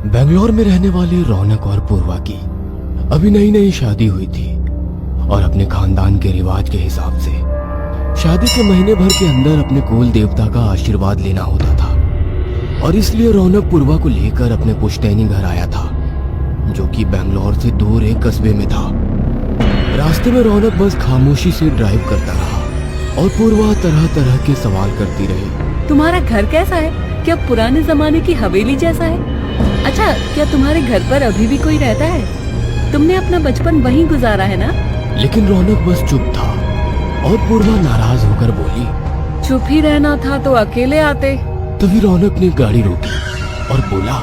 बेंगलोर में रहने वाली रौनक और पूर्वा की अभी नई नई शादी हुई थी और अपने खानदान के रिवाज के हिसाब से शादी के महीने भर के अंदर अपने कुल देवता का आशीर्वाद लेना होता था और इसलिए रौनक पूर्वा को लेकर अपने पुश्तैनी घर आया था, जो कि बेंगलोर से दूर एक कस्बे में था। रास्ते में रौनक बस खामोशी से ड्राइव करता रहा और पूर्वा तरह तरह के सवाल करती रही। तुम्हारा घर कैसा है? क्या पुराने जमाने की हवेली जैसा है? अच्छा, क्या तुम्हारे घर पर अभी भी कोई रहता है? तुमने अपना बचपन वहीं गुजारा है ना? लेकिन रौनक बस चुप था और पूर्वा नाराज होकर बोली, चुप ही रहना था तो अकेले आते। तभी रौनक ने गाड़ी रोकी और बोला,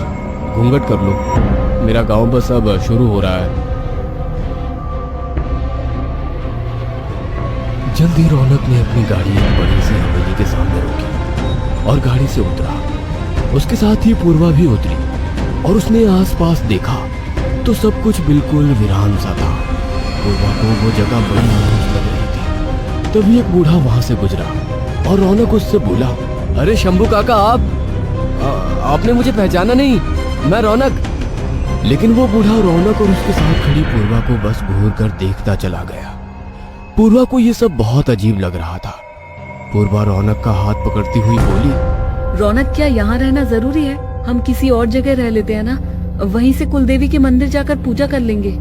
घूंघट कर लो, मेरा गांव बस अब शुरू हो रहा है। जल्दी रौनक ने अपनी गाड़ी एक बड़ी सी हवेली के सामने रोकी और गाड़ी से उतरा। उसके साथ ही पूर्वा भी उतरी और उसने आसपास देखा तो सब कुछ बिल्कुल वीरान सा था। पूर्वा को वो जगह बड़ी मायूस लग रही थी। तभी एक बूढ़ा वहां से गुजरा और रौनक उससे बोला, अरे शंभू काका, आपने मुझे पहचाना नहीं? मैं रौनक। लेकिन वो बूढ़ा रौनक और उसके साथ खड़ी पूर्वा को बस घूर कर देखता चला गया। पूर्वा को ये सब बहुत अजीब लग रहा था। पूर्वा रौनक का हाथ पकड़ती हुई बोली, रौनक, क्या यहाँ रहना जरूरी है? हम किसी और जगह रह लेते हैं ना, वहीं से कुलदेवी के मंदिर जाकर पूजा कर लेंगे।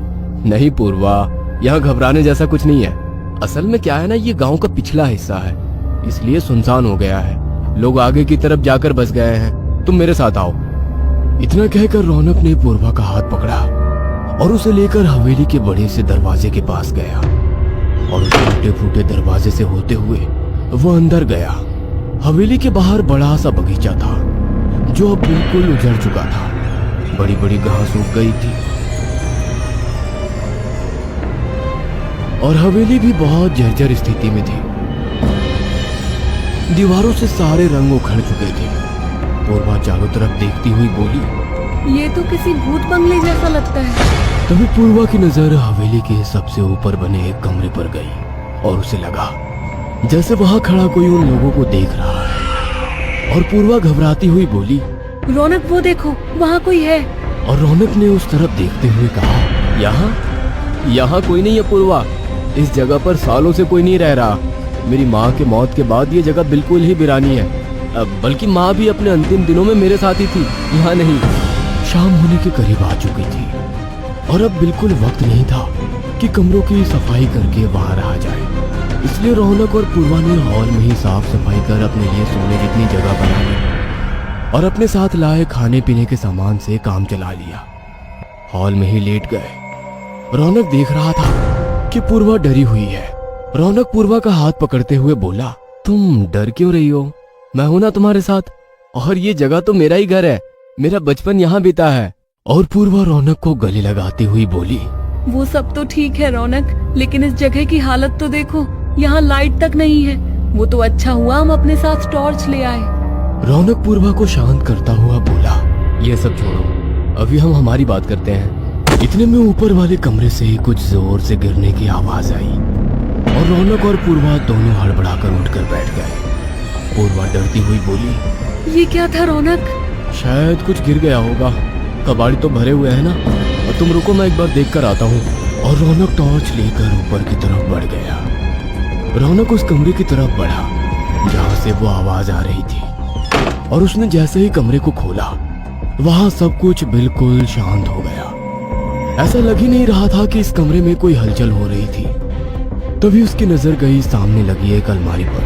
नहीं पूर्वा, यहाँ घबराने जैसा कुछ नहीं है। असल में क्या है ना, ये गांव का पिछला हिस्सा है, इसलिए सुनसान हो गया है। लोग आगे की तरफ जाकर बस गए हैं। तुम मेरे साथ आओ। इतना कहकर रौनक ने पूर्वा का हाथ पकड़ा और उसे लेकर हवेली के बड़े से दरवाजे के पास गया और उस टूटे फूटे दरवाजे से होते हुए वो अंदर गया। हवेली के बाहर बड़ा सा बगीचा था जो अब बिल्कुल उजड़ चुका था। बड़ी बड़ी घास उग गई थी और हवेली भी बहुत जर्जर स्थिति में थी। दीवारों से सारे रंग उखड़ चुके थे। पूर्वा चारों तरफ देखती हुई बोली, ये तो किसी भूत बंगले जैसा लगता है। तभी पूर्वा की नजर हवेली के सबसे ऊपर बने एक कमरे पर गई और उसे लगा जैसे वहां खड़ा कोई उन लोगों को देख रहा है। और पूर्वा घबराती हुई बोली, रौनक, वो देखो, वहाँ कोई है। और रौनक ने उस तरफ देखते हुए कहा, यहाँ कोई नहीं है पूर्वा। इस जगह पर सालों से कोई नहीं रह रहा। मेरी माँ के मौत के बाद ये जगह बिल्कुल ही वीरानी है। बल्कि माँ भी अपने अंतिम दिनों में मेरे साथ ही थी, यहाँ नहीं। शाम होने के करीब आ चुकी थी और अब बिल्कुल वक्त नहीं था कि कमरों की सफाई करके वहाँ रहा जाए। इसलिए रौनक और पूर्वा ने हॉल में ही साफ सफाई कर अपने लिए सोने जितनी जगह बना ली और अपने साथ लाए खाने पीने के सामान से काम चला लिया। हॉल में ही लेट गए। रौनक देख रहा था कि पूर्वा डरी हुई है। रौनक पूर्वा का हाथ पकड़ते हुए बोला, तुम डर क्यों रही हो? मैं हूं ना तुम्हारे साथ, और ये जगह तो मेरा ही घर है। मेरा बचपन यहाँ बीता है। और पूर्वा रौनक को गले लगाती हुई बोली, वो सब तो ठीक है रौनक, लेकिन इस जगह की हालत तो देखो, यहाँ लाइट तक नहीं है। वो तो अच्छा हुआ हम अपने साथ टॉर्च ले आए। रौनक पूर्वा को शांत करता हुआ बोला, ये सब छोड़ो, अभी हम हमारी बात करते हैं। इतने में ऊपर वाले कमरे से कुछ जोर से गिरने की आवाज आई और रौनक और पूर्वा दोनों हड़बड़ाकर उठकर बैठ गए। पूर्वा डरती हुई बोली, ये क्या था रौनक? शायद कुछ गिर गया होगा। कबाड़ी तो भरे हुए हैं ना, और तुम रुको, मैं एक बार देख कर आता हूँ। और रौनक टॉर्च लेकर ऊपर की तरफ बढ़ गया। रौनक उस कमरे की तरफ बढ़ा जहाँ से वो आवाज आ रही थी और उसने जैसे ही कमरे को खोला, वहां सब कुछ बिल्कुल शांत हो गया। ऐसा लग ही नहीं रहा था कि इस कमरे में कोई हलचल हो रही थी। तभी उसकी नजर गई सामने लगी एक अलमारी पर,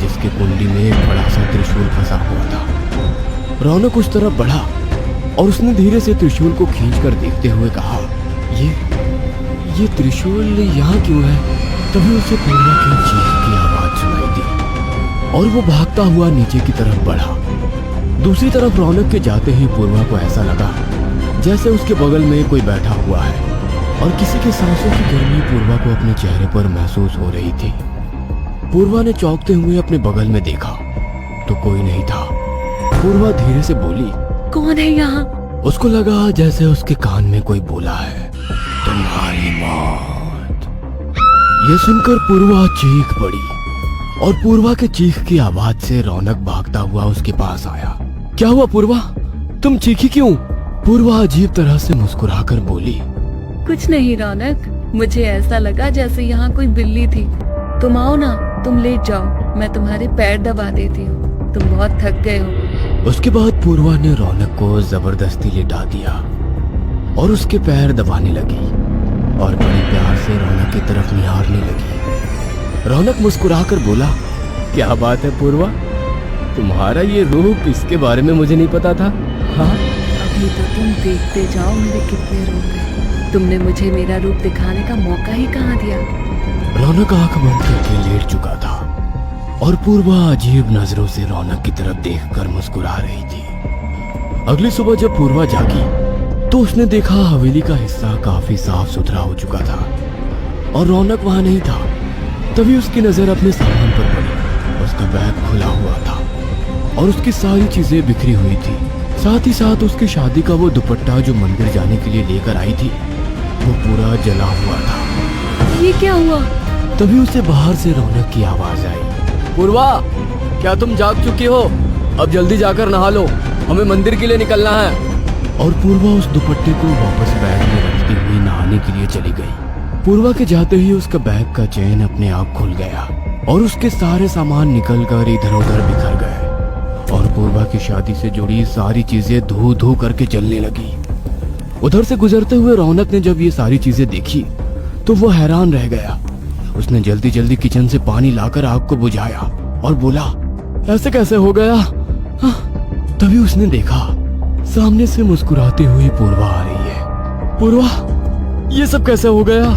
जिसके कुंडी में एक बड़ा सा त्रिशूल फंसा हुआ था। रौनक उस तरफ बढ़ा और उसने धीरे से त्रिशूल को खींचकर देखते हुए कहा, ये त्रिशूल यहाँ क्यों है? तभी उसे पूर्वा की चीख की आवाज सुनाई दी और वो भागता हुआ नीचे की तरफ बढ़ा। दूसरी तरफ रौनक के जाते ही पूर्वा को ऐसा लगा जैसे उसके बगल में कोई बैठा हुआ है और किसी के सांसों की गर्मी पूर्वा को अपने चेहरे पर महसूस हो रही थी। पूर्वा ने चौंकते हुए अपने बगल में देखा तो कोई नहीं था। पूर्वा धीरे से बोली, कौन है यहाँ? उसको लगा जैसे उसके कान में कोई बोला है, तुम्हारी मौत। ये सुनकर पूर्वा चीख पड़ी और पूर्वा के चीख की आवाज से रौनक भागता हुआ उसके पास आया। क्या हुआ पूर्वा, तुम चीखी क्यों? पूर्वा अजीब तरह से मुस्कुराकर बोली, कुछ नहीं रौनक, मुझे ऐसा लगा जैसे यहाँ कोई बिल्ली थी। तुम आओ ना, तुम लेट जाओ, मैं तुम्हारे पैर दबा देती हूँ, तुम बहुत थक गए हो। उसके बाद पूर्वा ने रौनक को जबरदस्ती लिटा दिया और उसके पैर दबाने लगी और बड़े प्यार से रौनक की तरफ निहारने लगी। रौनक मुस्कुराकर बोला, क्या बात है पूर्वा, तुम्हारा ये रूप, इसके बारे में मुझे नहीं पता था। हाँ, अभी तो तुम देखते जाओ मेरे कितने रूप हैं। तुमने मुझे मेरा रूप दिखाने का मौका ही कहाँ दिया। रौनक आंख बंद करके लेट चुका था और पूर्वा अजीब नजरों से रौनक की तरफ देखकर मुस्कुरा रही थी। अगली सुबह जब पूर्वा जागी तो उसने देखा हवेली का हिस्सा काफी साफ सुथरा हो चुका था और रौनक वहां नहीं था। तभी उसकी नजर अपने सामान पर पड़ी। उसका बैग खुला हुआ था और उसकी सारी चीजें बिखरी हुई थी। साथ ही साथ उसकी शादी का वो दुपट्टा जो मंदिर जाने के लिए लेकर आई थी, वो पूरा जला हुआ था। ये क्या हुआ? तभी उसे बाहर से रौनक की आवाज आई, पूर्वा, क्या तुम जाग चुकी हो? अब जल्दी जाकर नहा लो, हमें मंदिर के लिए निकलना है। और पूर्वा उस दुपट्टे को वापस बैग में रखती हुई नहाने के लिए चली गई। पूर्वा के जाते ही उसका बैग का चेन अपने आप खुल गया और उसके सारे सामान निकलकर इधर उधर बिखर गए और पूर्वा की शादी से जुड़ी सारी चीजें धू धू करके जलने लगी। उधर से गुजरते हुए रौनक ने जब ये सारी चीजें देखी तो वो हैरान रह गया। उसने जल्दी जल्दी किचन से पानी लाकर आग को बुझाया और बोला, ऐसे कैसे हो गया? तभी उसने देखा सामने से मुस्कुराती हुई पूर्वा आ रही है। पूर्वा, ये सब कैसे हो गया?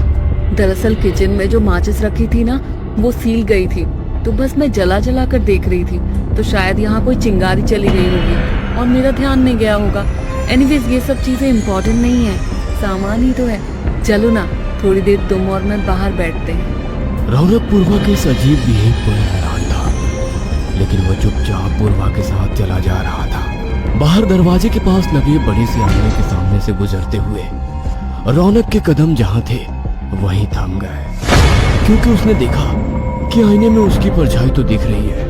दरअसल किचन में जो माचिस रखी थी ना, वो सील गई थी, तो बस मैं जला जला कर देख रही थी, तो शायद यहाँ कोई चिंगारी चली गई होगी और मेरा ध्यान नहीं गया होगा। एनीवेज ये सब चीजें इम्पोर्टेंट नहीं है, सामान ही तो है। चलो ना, थोड़ी देर तुम और मैं बाहर बैठते हैं। रौनक पूर्वा के इस अजीब बिहेव पर हैरान था, लेकिन वो चुपचाप पूर्वा के साथ चला जा रहा था। बाहर दरवाजे के पास लगे बड़े से आईने के सामने से गुजरते हुए रौनक के कदम जहाँ थे वहीं थम गए, क्योंकि उसने देखा कि आईने में उसकी परछाई तो दिख रही है,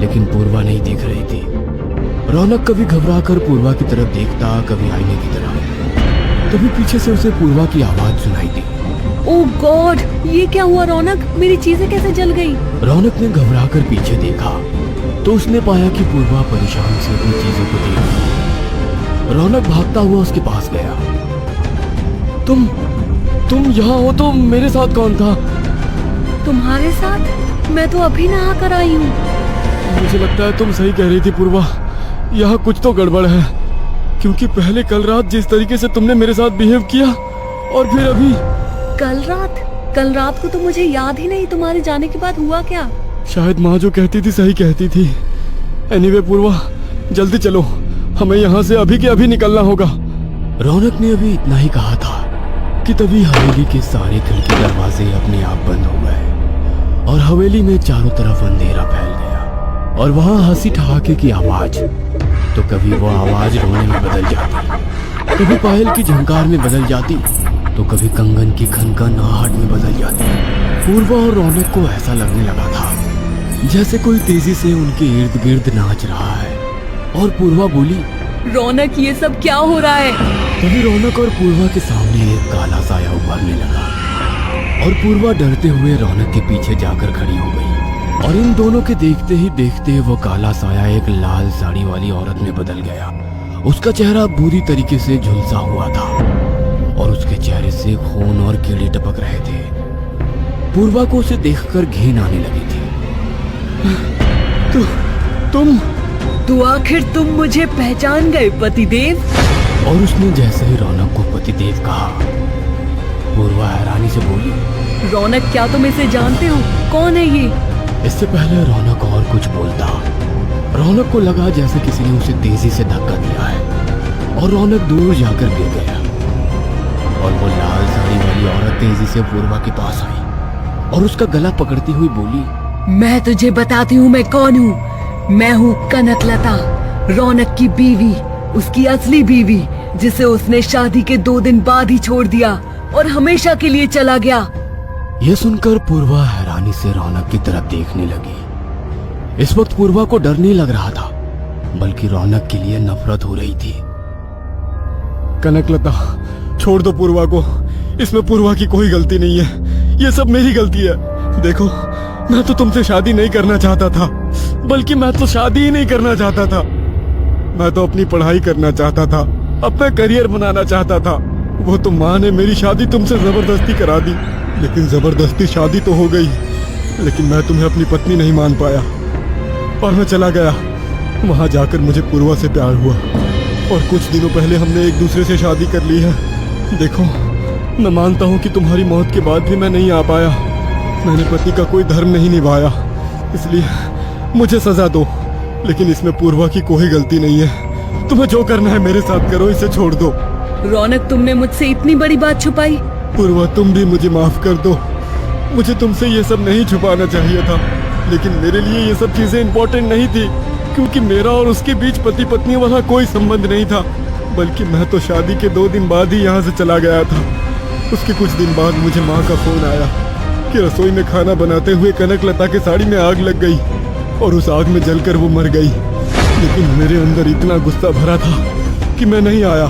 लेकिन पूर्वा नहीं दिख रही थी। रौनक कभी घबराकर पूर्वा की तरफ देखता, कभी आईने की तरफ। तभी पीछे से उसे पूर्वा की आवाज सुनाई दी, ओह गॉड, ये क्या हुआ रौनक? मेरी चीजें कैसे जल गई? रौनक ने घबराकर पीछे देखा तो उसने पाया कि पूर्वा परेशान से अपनी चीजों को देख रही है। रौनक भागता हुआ उसके पास गया। तुम यहाँ हो तो मेरे साथ कौन था? तुम्हारे साथ? मैं तो अभी नहा कर आई हूँ। मुझे लगता है तुम सही कह रही थी पूर्वा, यहाँ कुछ तो गड़बड़ है, क्योंकि पहले कल रात जिस तरीके से तुमने मेरे साथ बिहेव किया और फिर अभी। कल रात को तो मुझे याद ही नहीं, तुम्हारे जाने के बाद हुआ क्या? शायद माँ जो कहती थी सही कहती थी। एनीवे पूर्वा, जल्दी चलो, हमें यहाँ से अभी के अभी निकलना होगा। रौनक ने अभी इतना ही कहा था कि तभी हवेली के सारे खिड़की दरवाजे अपने आप बंद हो गए और हवेली में चारों तरफ अंधेरा फैल गया और वहाँ हंसी ठहाके की आवाज। तो कभी वो आवाज रोने में बदल जाती, कभी पायल की झंकार में बदल जाती, तो कभी कंगन की खनखनाहट में बदल जाती। पूर्वा और रौनक को ऐसा लगने लगा था जैसे कोई तेजी से उनके इर्द गिर्द नाच रहा है। और पूर्वा बोली, रौनक, ये सब क्या हो रहा है? तभी रौनक और पूर्वा के सामने एक काला साया उभरने लगा और पूर्वा डरते हुए रौनक के पीछे जाकर खड़ी हो गई और इन दोनों के देखते ही देखते वो काला साया एक लाल साड़ी वाली औरत में बदल गया। उसका चेहरा बुरी तरीके से झुलसा हुआ था और उसके चेहरे से खून और कीड़े टपक रहे थे। पूर्वा को उसे देखकर घिन आने लगी थी। तू आखिर तुम मुझे पहचान गए पतिदेव? और उसने जैसे ही रौनक को पतिदेव कहा, पूर्वा हैरानी से बोली, रौनक, क्या तुम इसे जानते हो? कौन है ये? इससे पहले रौनक और कुछ बोलता, रौनक को लगा जैसे किसी ने उसे तेजी से धक्का दिया है और रौनक दूर जाकर गिर गया और वो लाल साड़ी वाली औरत तेजी से पूर्वा के पास आई और उसका गला पकड़ती हुई बोली, मैं तुझे बताती हूँ मैं कौन हूँ। मैं हूँ कनकलता, रौनक की बीवी, उसकी असली बीवी, जिसे उसने शादी के 2 दिन बाद ही छोड़ दिया और हमेशा के लिए चला गया। यह सुनकर पूर्वा हैरानी से रौनक की तरफ देखने लगी। इस वक्त पूर्वा को डर नहीं लग रहा था, बल्कि रौनक के लिए नफरत हो रही थी। कनकलता, छोड़ दो पूर्वा को। इसमें पूर्वा की कोई गलती नहीं है, ये सब मेरी गलती है। देखो, मैं तो तुमसे शादी नहीं करना चाहता था, बल्कि मैं तो शादी ही नहीं करना चाहता था। मैं तो अपनी पढ़ाई करना चाहता था, अपना करियर बनाना चाहता था। वो तो माँ ने मेरी शादी तुमसे जबरदस्ती करा दी, लेकिन जबरदस्ती शादी तो हो गई, लेकिन मैं तुम्हें अपनी पत्नी नहीं मान पाया और मैं चला गया। वहां जाकर मुझे पूर्वा से प्यार हुआ और कुछ दिनों पहले हमने एक दूसरे से शादी कर ली है। देखो, मैं मानता हूँ कि तुम्हारी मौत के बाद भी मैं नहीं आ पाया। मैंने पति का कोई धर्म नहीं निभाया, इसलिए मुझे सजा दो, लेकिन इसमें पूर्वा की कोई गलती नहीं है। तुम्हें जो करना है मेरे साथ करो, इसे छोड़ दो। रौनक, तुमने मुझसे इतनी बड़ी बात छुपाई। पूर्वा, तुम भी मुझे माफ कर दो। मुझे तुमसे ये सब नहीं छुपाना चाहिए था, लेकिन मेरे लिए ये सब चीजें इम्पोर्टेंट नहीं थी, क्योंकि मेरा और उसके बीच पति पत्नी वाला कोई संबंध नहीं था। बल्कि मैं तो शादी के 2 दिन बाद ही यहाँ से चला गया था। उसके कुछ दिन बाद मुझे माँ का फोन आया कि रसोई में खाना बनाते हुए कनकलता के साड़ी में आग लग गई और उस आग में जलकर वो मर गई। लेकिन मेरे अंदर इतना गुस्सा भरा था कि मैं नहीं आया।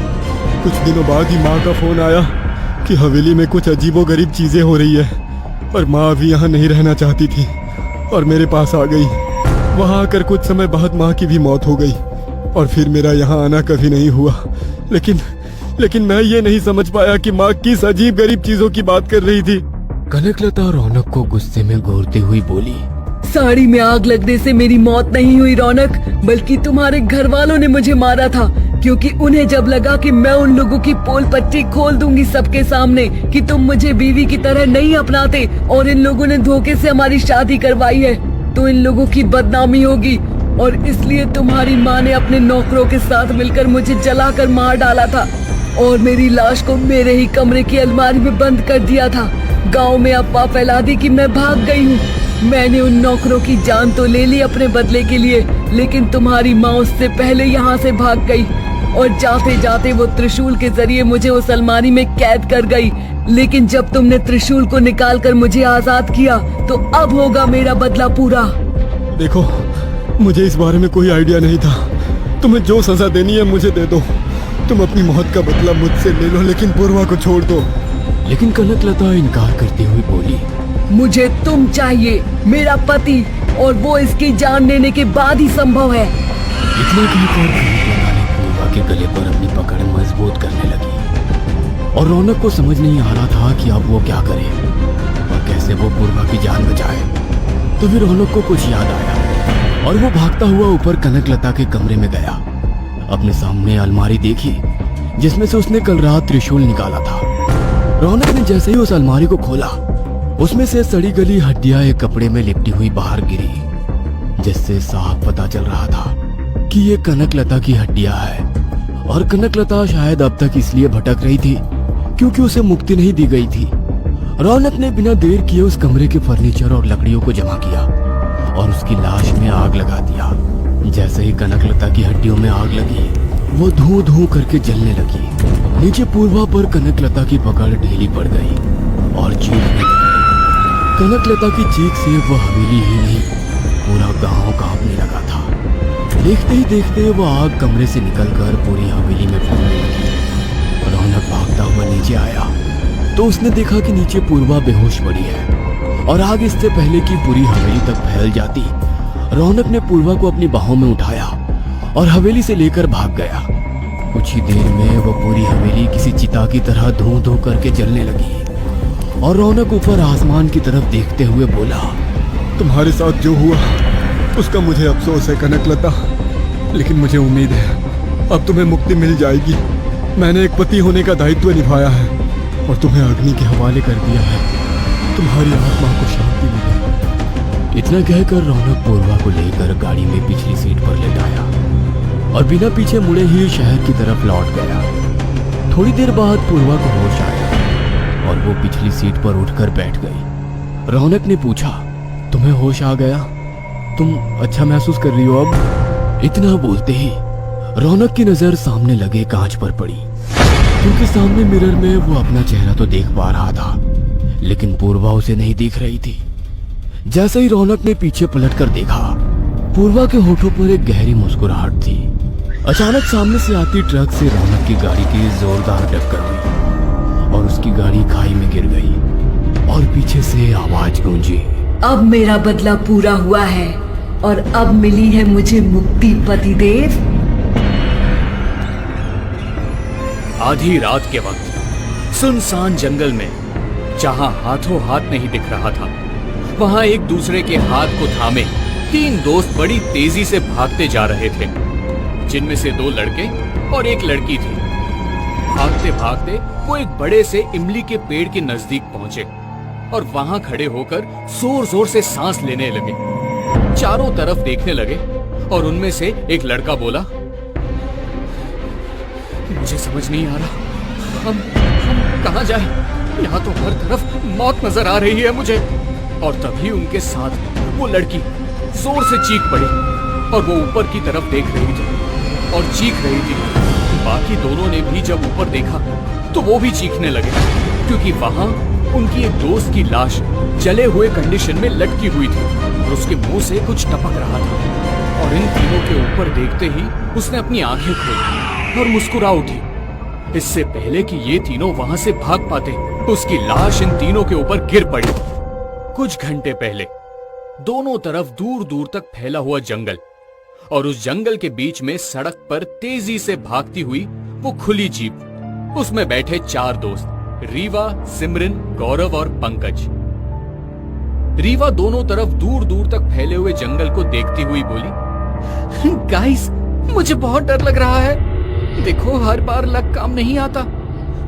कुछ दिनों बाद ही माँ का फोन आया कि हवेली में कुछ अजीबोगरीब चीजें हो रही है और माँ अभी यहाँ नहीं रहना चाहती थी और मेरे पास आ गई। वहाँ आकर कुछ समय बाद माँ की भी मौत हो गई और फिर मेरा यहाँ आना कभी नहीं हुआ। लेकिन मैं ये नहीं समझ पाया कि माँ किस अजीब गरीब चीजों की बात कर रही थी। कनकलता रौनक को गुस्से में घूरते हुई बोली, साड़ी में आग लगने से मेरी मौत नहीं हुई रौनक, बल्कि तुम्हारे घर वालों ने मुझे मारा था, क्योंकि उन्हें जब लगा कि मैं उन लोगों की पोल पट्टी खोल दूंगी सबके सामने कि तुम मुझे बीवी की तरह नहीं अपनाते और इन लोगों ने धोखे से हमारी शादी करवाई है, तो इन लोगों की बदनामी होगी। और इसलिए तुम्हारी माँ ने अपने नौकरों के साथ मिलकर मुझे जलाकर मार डाला था और मेरी लाश को मेरे ही कमरे की अलमारी में बंद कर दिया था। गाँव में अफवाह फैला दी कि मैं भाग गई हूँ। मैंने उन नौकरों की जान तो ले ली अपने बदले के लिए, लेकिन तुम्हारी माँ उससे पहले यहाँ से भाग गई और जाते जाते वो त्रिशूल के जरिए मुझे उस अलमारी में कैद कर गई। लेकिन जब तुमने त्रिशूल को निकालकर मुझे आजाद किया, तो अब होगा मेरा बदला पूरा। देखो, मुझे इस बारे में कोई आइडिया नहीं था। तुम्हें जो सजा देनी है मुझे दे दो। तुम अपनी मौत का बदला मुझसे ले लो, लेकिन पूर्वा को छोड़ दो। लेकिन कनकलता इनकार करती हुई बोली, मुझे तुम चाहिए, मेरा पति, और वो इसकी जान लेने के बाद ही संभव है। इतना कहकर कनकलता ने पूर्वा के गले पर अपनी पकड़ मजबूत करने लगी और रौनक को समझ नहीं आ रहा था कि अब वो क्या करे और कैसे वो पूर्वा की जान बचाए। तो फिर रौनक को कुछ याद आया और वो भागता हुआ ऊपर कनकलता के कमरे में गया। अपने सामने अलमारी देखी जिसमें से उसने कल रात त्रिशूल निकाला था। रौनक ने जैसे ही उस अलमारी को खोला, उसमें से सड़ी गली हड्डियां एक कपड़े में लिपटी हुई बाहर गिरी, जिससे साफ पता चल रहा था कि ये कनकलता की हड्डियां है। और कनकलता शायद अब तक इसलिए भटक रही थी क्योंकि उसे मुक्ति नहीं दी गई थी। रौनक ने बिना देर किए उस कमरे के फर्नीचर और लकड़ियों को जमा किया और उसकी लाश में आग लगा दिया। जैसे ही कनकलता की हड्डियों में आग लगी, वो धूं धूं करके जलने लगी। नीचे पूर्वा पर कनकलता की पकड़ ढीली पड़ गई और चीखने लगी। कनकलता की चीख से वो हवेली ही नहीं, पूरा गांव कांपने लगा था। देखते ही देखते वो आग कमरे से निकलकर पूरी हवेली में फैलने लगी। रौनक भागता हुआ नीचे आया तो उसने देखा कि नीचे पूर्वा बेहोश पड़ी है और आग इससे पहले कि पूरी हवेली तक फैल जाती, रौनक ने पूर्वा को अपनी बाहों में उठाया और हवेली से लेकर भाग गया। कुछ ही देर में वो पूरी हवेली किसी चिता की तरह धूं धूं करके जलने लगी और रौनक ऊपर आसमान की तरफ देखते हुए बोला, तुम्हारे साथ जो हुआ उसका मुझे अफसोस है कनकलता, लेकिन मुझे उम्मीद है अब तुम्हें मुक्ति मिल जाएगी। मैंने एक पति होने का दायित्व निभाया है और तुम्हें अग्नि के हवाले कर दिया है। तुम्हारी आत्मा को शांति मिले। इतना कहकर रौनक पूर्वा को लेकर गाड़ी में पिछली सीट पर लेटाया और बिना पीछे मुड़े ही शहर की तरफ लौट गया। थोड़ी देर बाद पूर्वा को होश आया और वो पिछली सीट पर उठकर बैठ गई। रौनक ने पूछा, तुम्हें होश आ गया? तुम अच्छा महसूस कर रही हो अब? इतना बोलते ही रौनक की नजर सामने लगे कांच पर पड़ी, क्योंकि सामने मिरर में वो अपना चेहरा तो देख पा रहा था, लेकिन पूर्वा उसे नहीं दिख रही थी। जैसे ही रौनक ने पीछे पलटकर देखा, पूर्वा के होठों पर एक गहरी मुस्कुराहट थी अचानक सामने से आती ट्रक से रौनक की गाड़ी की जोरदार टक्कर हुई और उसकी गाड़ी खाई में गिर गई और पीछे से आवाज गूंजी, अब मेरा बदला पूरा हुआ है और अब मिली है मुझे मुक्ति पतिदेव। आधी रात के वक्त सुनसान जंगल में जहां हाथों हाथ नहीं दिख रहा था, वहां एक दूसरे के हाथ को थामे 3 दोस्त बड़ी तेजी से भागते जा रहे थे, जिनमें से 2 लड़के और 1 लड़की थी। भागते भागते वो एक बड़े से इमली के पेड़ के नजदीक पहुंचे और वहां खड़े होकर जोर जोर से सांस लेने लगे। चारों तरफ देखने लगे और उनमें से एक लड़का बोला, मुझे समझ नहीं आ रहा, हम कहां जाएं? यहाँ तो हर तरफ मौत नजर आ रही है मुझे। और तभी उनके साथ वो लड़की जोर से चीख पड़ी और वो ऊपर की तरफ देख रही थी और चीख रही थी। बाकी दोनों ने भी जब ऊपर देखा तो वो भी चीखने लगे, क्योंकि वहां उनकी एक दोस्त की लाश जले हुए कंडीशन में लटकी हुई थी और उसके मुंह से कुछ टपक रहा था। और इन तीनों के ऊपर देखते ही उसने अपनी आंखें खोली और मुस्कुरा उठी। इससे पहले कि ये तीनों वहां से भाग पाते, उसकी लाश इन तीनों के ऊपर गिर पड़ी। कुछ घंटे पहले दोनों तरफ दूर दूर तक फैला हुआ जंगल और उस जंगल के बीच में सड़क पर तेजी से भागती हुई वो खुली जीप। उसमें बैठे 4 दोस्त, रीवा, सिमरन, गौरव और पंकज। रीवा दोनों तरफ दूर दूर तक फैले हुए जंगल को देखती हुई बोली, गाइस, मुझे बहुत डर लग रहा है। देखो, हर बार लक काम नहीं आता।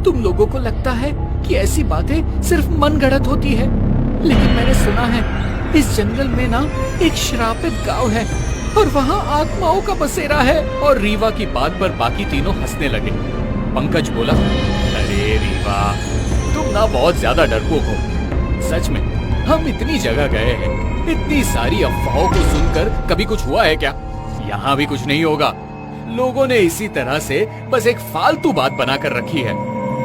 तुम लोगों को लगता है कि ऐसी बातें सिर्फ मन गढ़ंत होती है, लेकिन मैंने सुना है इस जंगल में ना एक श्रापित गांव है और वहाँ आत्माओं का बसेरा है। और रीवा की बात पर बाकी तीनों हंसने लगे। पंकज बोला, अरे रीवा, तुम ना बहुत ज्यादा डरपोक हो। सच में हम इतनी जगह गए हैं, इतनी सारी अफवाहों को सुनकर कभी कुछ हुआ है क्या? यहाँ भी कुछ नहीं होगा। लोगों ने इसी तरह से बस एक फालतू बात बनाकर रखी है।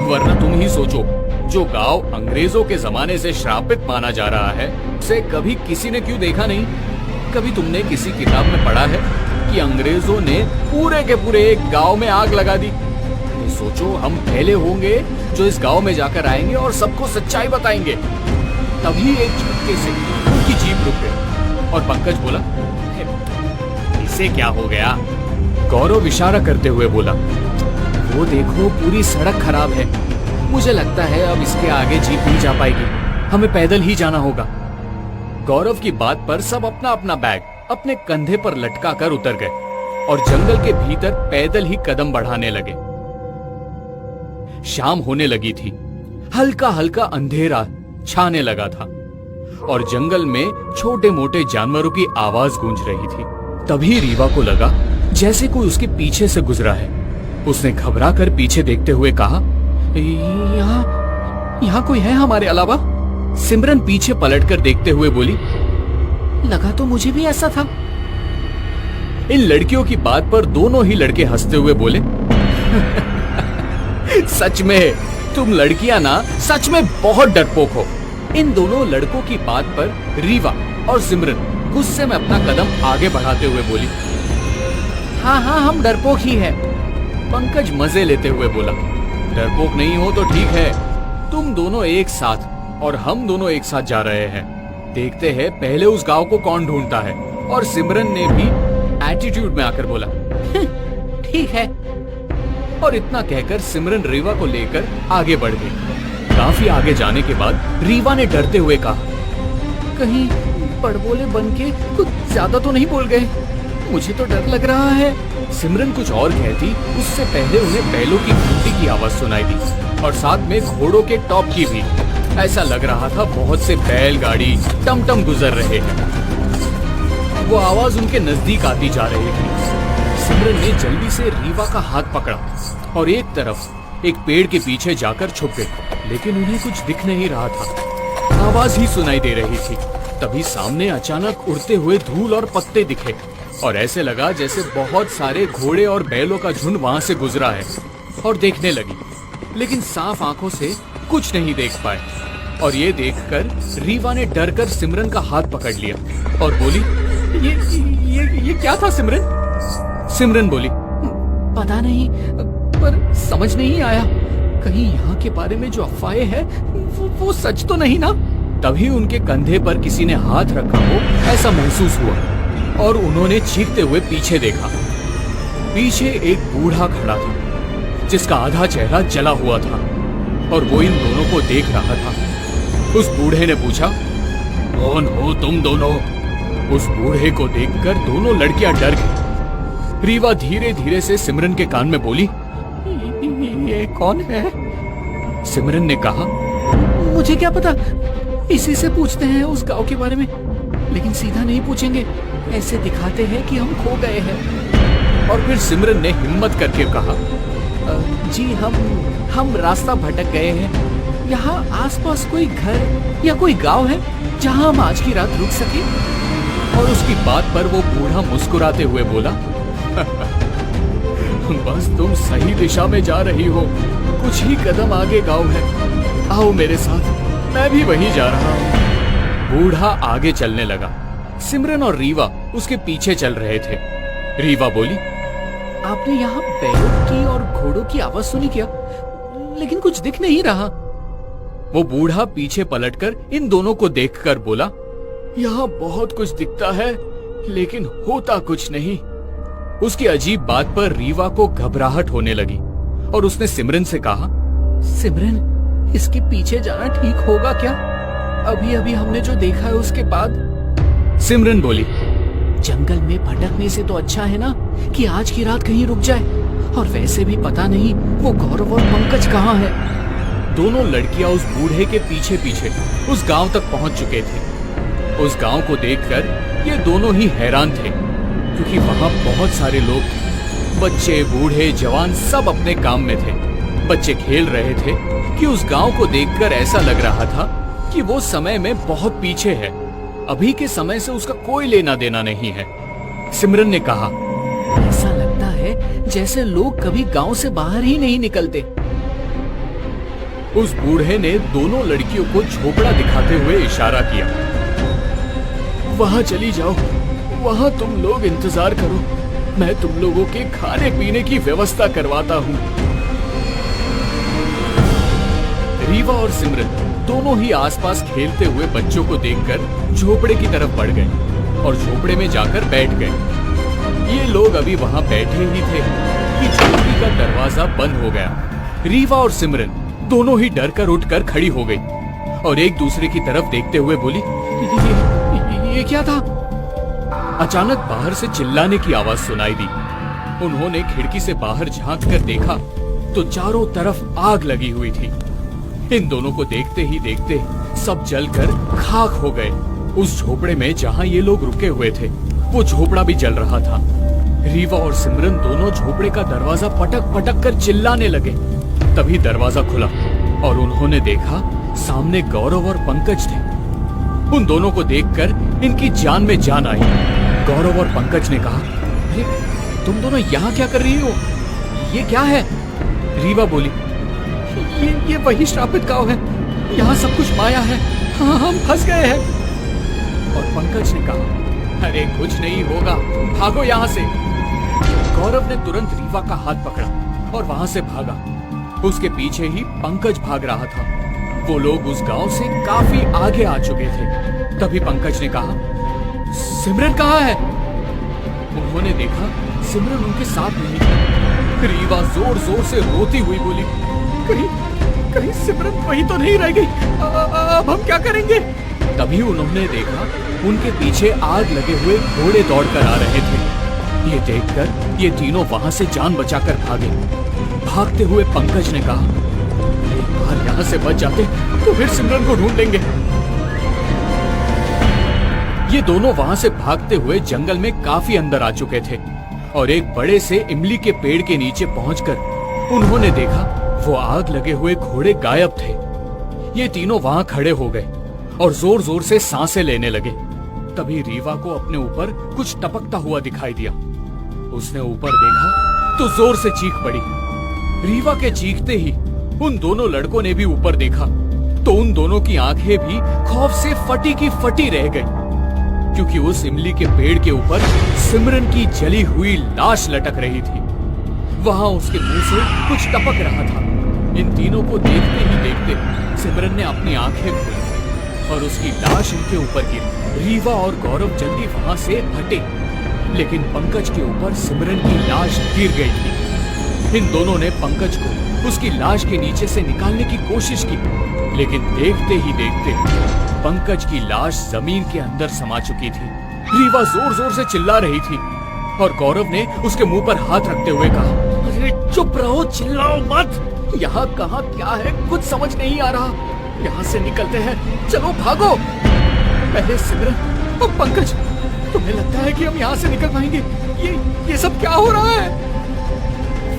वरना तुम ही सोचो, जो गांव अंग्रेजों के जमाने से श्रापित माना जा रहा है, उसे कभी किसी ने क्यों देखा नहीं? कभी तुमने किसी किताब में पढ़ा है कि अंग्रेजों ने पूरे के पूरे एक गांव में आग लगा दी? तो सोचो, हम पहले होंगे जो इस गांव में जाकर आएंगे और सबको सच्चाई बताएंगे। तभी एक झटके से उनकी जीप रुक गई और पंकज बोला, इसे क्या हो गया? गौरव इशारा करते हुए बोला, वो देखो, पूरी सड़क खराब है। मुझे लगता है अब इसके आगे जीप नहीं जा पाएगी, हमें पैदल ही जाना होगा। गौरव की बात पर सब अपना अपना बैग अपने कंधे पर लटका कर उतर गए और जंगल के भीतर पैदल ही कदम बढ़ाने लगे। शाम होने लगी थी, हल्का हल्का अंधेरा छाने लगा था और जंगल में छोटे मोटे जानवरों की आवाज गूंज रही थी। तभी रीवा को लगा जैसे कोई उसके पीछे से गुजरा है। उसने घबरा कर पीछे देखते हुए कहा, यहाँ कोई है हमारे अलावा? सिमरन पीछे पलटकर देखते हुए बोली, लगा तो मुझे भी ऐसा था। इन लड़कियों की बात पर दोनों ही लड़के हंसते हुए बोले, सच में तुम लड़कियां ना सच में बहुत डरपोक हो। इन दोनों लड़कों की बात पर रीवा और सिमरन गुस्से में अपना कदम आगे बढ़ाते हुए बोली, हाँ हाँ, हम डरपोक ही हैं। पंकज मजे लेते हुए बोला, डरपोक नहीं हो तो ठीक है, तुम दोनों एक साथ और हम दोनों एक साथ जा रहे हैं। देखते हैं पहले उस गांव को कौन ढूंढता है। और सिमरन ने भी एटीट्यूड में आकर बोला, ठीक है। और इतना कहकर सिमरन रीवा को लेकर आगे बढ़ गई। काफी आगे जाने के बाद रीवा ने डरते हुए कहा, कहीं बड़बोले बन के कुछ ज्यादा तो नहीं बोल गए? मुझे तो डर लग रहा है। सिमरन कुछ और कहती, उससे पहले उन्हें बैलों की घंटी की आवाज सुनाई दी और साथ में घोड़ों के टॉप की भी। ऐसा लग रहा था बहुत से बैलगाड़ी टमटम गुजर रहे हैं। वो आवाज उनके नजदीक आती जा रही थी। सिमरन ने जल्दी से रीवा का हाथ पकड़ा और एक तरफ एक पेड़ के पीछे जाकर छुप गई, लेकिन उन्हें कुछ दिख नहीं रहा था, आवाज ही सुनाई दे रही थी। तभी सामने अचानक उड़ते हुए धूल और पत्ते दिखे और ऐसे लगा जैसे बहुत सारे घोड़े और बैलों का झुंड वहां से गुजरा है। और देखने लगी, लेकिन साफ आंखों से कुछ नहीं देख पाए। और ये देखकर रीवा ने डर कर सिमरन का हाथ पकड़ लिया और बोली, ये क्या था सिमरन? सिमरन बोली, पता नहीं, पर समझ नहीं आया कहीं यहाँ के बारे में जो अफवाहें हैं वो सच तो नहीं ना। तभी उनके कंधे पर किसी ने हाथ रखा हो ऐसा महसूस हुआ और उन्होंने चीखते हुए पीछे देखा। पीछे एक बूढ़ा खड़ा था जिसका आधा चेहरा जला हुआ था और वो इन दोनों को देख रहा था। उस बूढ़े ने पूछा, कौन हो तुम दोनों? उस बूढ़े को देखकर दोनों लड़कियां डर गईं। रीवा धीरे धीरे से सिमरन के कान में बोली, ये कौन है? सिमरन ने कहा, मुझे क्या पता, इसी से पूछते हैं उस गांव के बारे में, लेकिन सीधा नहीं पूछेंगे, ऐसे दिखाते हैं कि हम खो गए हैं। और फिर सिमरन ने हिम्मत करके कहा, जी हम रास्ता भटक गए हैं। यहाँ आसपास कोई घर या कोई गांव है जहाँ हम आज की रात रुक सके? और उसकी बात पर वो बूढ़ा मुस्कुराते हुए बोला, बस तुम सही दिशा में जा रही हो, कुछ ही कदम आगे गांव है, आओ मेरे साथ, मैं भी वहीं जा रहा हूँ। बूढ़ा आगे चलने लगा। सिमरन और रीवा उसके पीछे चल रहे थे। रीवा बोली, आपने यहाँ बैलों की और घोड़ों की आवाज सुनी क्या? लेकिन कुछ दिख नहीं रहा। वो बूढ़ा पीछे पलटकर इन दोनों को देखकर बोला, यहाँ बहुत कुछ दिखता है लेकिन होता कुछ नहीं। उसकी अजीब बात पर रीवा को घबराहट होने लगी और उसने सिमरन से कहा, सिमरन, इसके पीछे जाना ठीक होगा क्या? अभी अभी हमने जो देखा है उसके बाद। सिमरन बोली, जंगल में भटकने से तो अच्छा है ना कि आज की रात कहीं रुक जाए, और वैसे भी पता नहीं वो गौरव और पंकज कहाँ है। दोनों लड़कियां उस बूढ़े के पीछे पीछे उस गांव तक पहुंच चुके थे। उस गांव को देखकर ये दोनों ही हैरान थे, क्योंकि वहां बहुत सारे लोग थे। बच्चे, बूढ़े, जवान सब अपने काम में थे। बच्चे खेल रहे थे कि उस गांव को देखकर ऐसा लग रहा था कि वो समय में बहुत पीछे है, अभी के समय से उसका कोई लेना देना नहीं है। सिमरन ने कहा, ऐसा लगता है जैसे लोग कभी गांव से बाहर ही नहीं निकलते। उस बूढ़े ने दोनों लड़कियों को झोपड़ा दिखाते हुए इशारा किया, वहां चली जाओ, वहां तुम लोग इंतजार करो, मैं तुम लोगों के खाने पीने की व्यवस्था करवाता हूँ। रीवा और सिमरन दोनों ही आसपास खेलते हुए बच्चों को देखकर झोपड़े की तरफ बढ़ गए और झोपड़े में जाकर बैठ गए। ये लोग अभी वहां बैठे ही थे कि झोपड़ी का दरवाजा बंद हो गया। रीवा और सिमरन दोनों ही डर कर उठकर खड़ी हो गई और एक दूसरे की तरफ देखते हुए बोली, ये क्या था? अचानक बाहर से चिल्लाने की आवाज सुनाई दी। उन्होंने खिड़की से बाहर झांक कर देखा तो चारों तरफ आग लगी हुई थी। इन दोनों को देखते ही देखते सब जलकर खाक हो गए। उस झोपड़े में जहां ये लोग रुके हुए थे वो झोपड़ा भी जल रहा था। रीवा और सिमरन दोनों झोपड़े का दरवाजा पटक पटक कर चिल्लाने लगे। तभी दरवाजा खुला और उन्होंने देखा सामने गौरव और पंकज थे। उन दोनों को देखकर इनकी जान में जान आई। गौरव और पंकज ने कहा, अरे तुम दोनों यहाँ क्या कर रही हो? ये क्या है? रीवा बोली, ये वही श्रापित गांव है, यहाँ सब कुछ माया है, हाँ हम फंस गए हैं। और पंकज ने कहा, अरे कुछ नहीं होगा, भागो यहाँ से। गौरव ने तुरंत रीवा का हाथ पकड़ा और वहां से भागा। उसके पीछे ही पंकज भाग रहा था। वो लोग उस गांव से काफी आगे आ चुके थे। तभी पंकज ने कहा, सिमरन कहाँ है? उन्होंने देखा सिमरन उनके साथ नहीं थी। रीवा जोर जोर से रोती हुई बोली, कहीं सिमरन वही तो नहीं रह गई, अब हम क्या करेंगे? तभी उन्होंने देखा उनके पीछे आग लगे हुए घोड़े दौड़कर आ रहे थे। ये देखकर ये तीनों वहां से जान बचाकर भागे। भागते हुए पंकज ने कहा, एक बार यहाँ से बच जाते तो फिर सिमरन को ढूंढ लेंगे। ये दोनों वहां से भागते हुए जंगल में काफी अंदर आ चुके थे और एक बड़े से इमली के पेड़ के नीचे पहुंचकर उन्होंने देखा वो आग लगे हुए घोड़े गायब थे। ये तीनों वहां खड़े हो गए और जोर जोर से सांसें लेने लगे। तभी रीवा को अपने ऊपर कुछ टपकता हुआ दिखाई दिया। उसने ऊपर देखा तो जोर से चीख पड़ी। रीवा के चीखते ही उन दोनों लड़कों ने भी ऊपर देखा तो उन दोनों की आंखें भी खौफ से फटी की फटी रह गई, क्योंकि उस इमली के पेड़ के ऊपर सिमरन की जली हुई लाश लटक रही थी। वहां उसके मुंह से कुछ टपक रहा था। इन तीनों को देखते ही देखते सिमरन ने अपनी आंखें खोली और उसकी लाश इनके ऊपर गिरी। रीवा और गौरव जल्दी वहां से हटे, लेकिन पंकज के ऊपर सिमरन की लाश गिर गई थी। इन दोनों ने पंकज को उसकी लाश के नीचे से निकालने की कोशिश की, लेकिन देखते ही देखते पंकज की लाश जमीन के अंदर समा चुकी थी। रीवा जोर जोर से चिल्ला रही थी और गौरव ने उसके मुंह पर हाथ रखते हुए कहा, अरे चुप रहो, चिल्लाओ मत। यहाँ कहाँ क्या है कुछ समझ नहीं आ रहा। यहाँ से निकलते हैं, चलो भागो। पहले सिमरन और पंकज, तुम्हें लगता है कि हम यहाँ से निकल पाएंगे? ये सब क्या हो रहा है?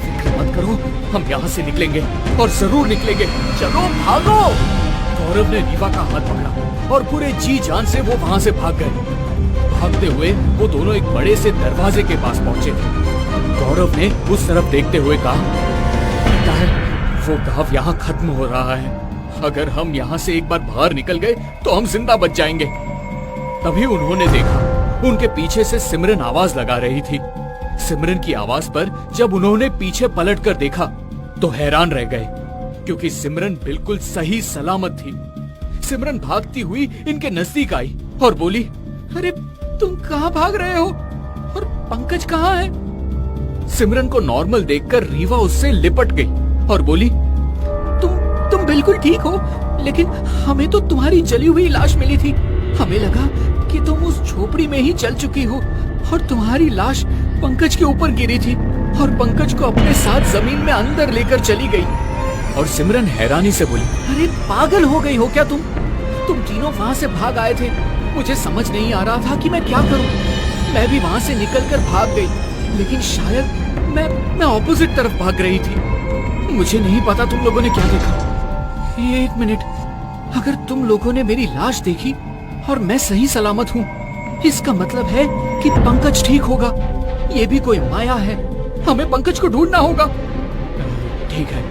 फिक्र मत करो, हम यहाँ से निकलेंगे और जरूर निकलेंगे। चलो भागो। गौरव ने रीवा का हाथ पकड़ा और पूरे जी जान से वो वहां से भाग गए। भागते हुए वो दोनों एक बड़े से दरवाजे के पास पहुंचे। गौरव ने उस तरफ देखते हुए कहा, लगता है वो गांव यहाँ खत्म हो रहा है। अगर हम यहाँ से एक बार बाहर निकल गए तो हम जिंदा बच जाएंगे। तभी उन्होंने देखा, उनके पीछे से सिमरन आवाज लगा रही थी। सिमरन की आवाज पर जब उन्होंने पीछे पलट कर देखा तो हैरान रह गए, क्योंकि सिमरन बिल्कुल सही सलामत थी। सिमरन भागती हुई इनके नजदीक आई और बोली, अरे तुम कहाँ भाग रहे हो? और पंकज कहाँ है? सिमरन को नॉर्मल देखकर रीवा उससे लिपट गई और बोली, तुम बिल्कुल ठीक हो, लेकिन हमें तो तुम्हारी जली हुई लाश मिली थी। हमें लगा कि तुम उस झोपड़ी में ही जल चुकी हो और तुम्हारी लाश पंकज के ऊपर गिरी थी और पंकज को अपने साथ जमीन में अंदर लेकर चली गई। और सिमरन हैरानी से बोली, अरे पागल हो गई हो क्या तुम? तुम तीनों वहां से भाग आए थे। मुझे समझ नहीं आ रहा था कि मैं क्या करूं। मैं भी वहां से निकलकर भाग गई, लेकिन शायद मैं ऑपोजिट तरफ भाग रही थी। मुझे नहीं पता तुम लोगों ने क्या देखा। एक मिनट, अगर तुम लोगों ने मेरी लाश देखी और मैं सही सलामत हूँ, इसका मतलब है कि पंकज ठीक होगा। ये भी कोई माया है। हमें पंकज को ढूंढना होगा। ठीक है,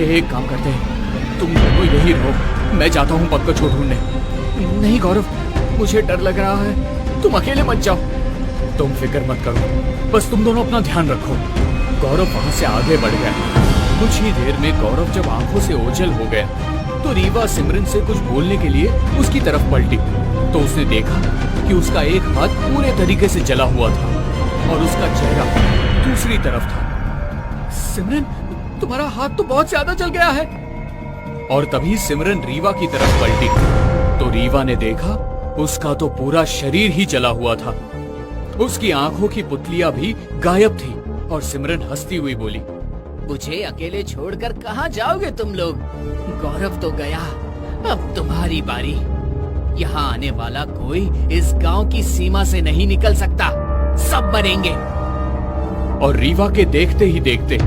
एक काम करते हैं, तुम दोनों यही रहो, मैं जाता हूँ पंकज को ढूंढने। नहीं गौरव, मुझे डर लग रहा है, तुम अकेले मत जाओ। तुम फिक्र मत करो, बस तुम दोनों अपना ध्यान रखो। गौरव वहां से आगे बढ़ गया। कुछ ही देर में गौरव जब आंखों से ओझल हो गया तो रीवा सिमरन से कुछ बोलने के लिए उसकी तरफ पलटी तो उसने देखा कि उसका एक हाथ पूरे तरीके से जला हुआ था और उसका चेहरा दूसरी तरफ था। सिमरन, तुम्हारा हाथ तो बहुत ज्यादा जल गया है। और तभी सिमरन रीवा की तरफ पलटी तो रीवा ने देखा उसका तो पूरा शरीर ही जला हुआ था। उसकी आंखों की पुतलियां भी गायब थी और सिमरन हंसती हुई बोली, मुझे अकेले छोड़कर कहाँ जाओगे तुम लोग? गौरव तो गया, अब तुम्हारी बारी। यहाँ आने वाला कोई इस गांव की सीमा से नहीं निकल सकता, सब मरेंगे। और रीवा के देखते ही देखते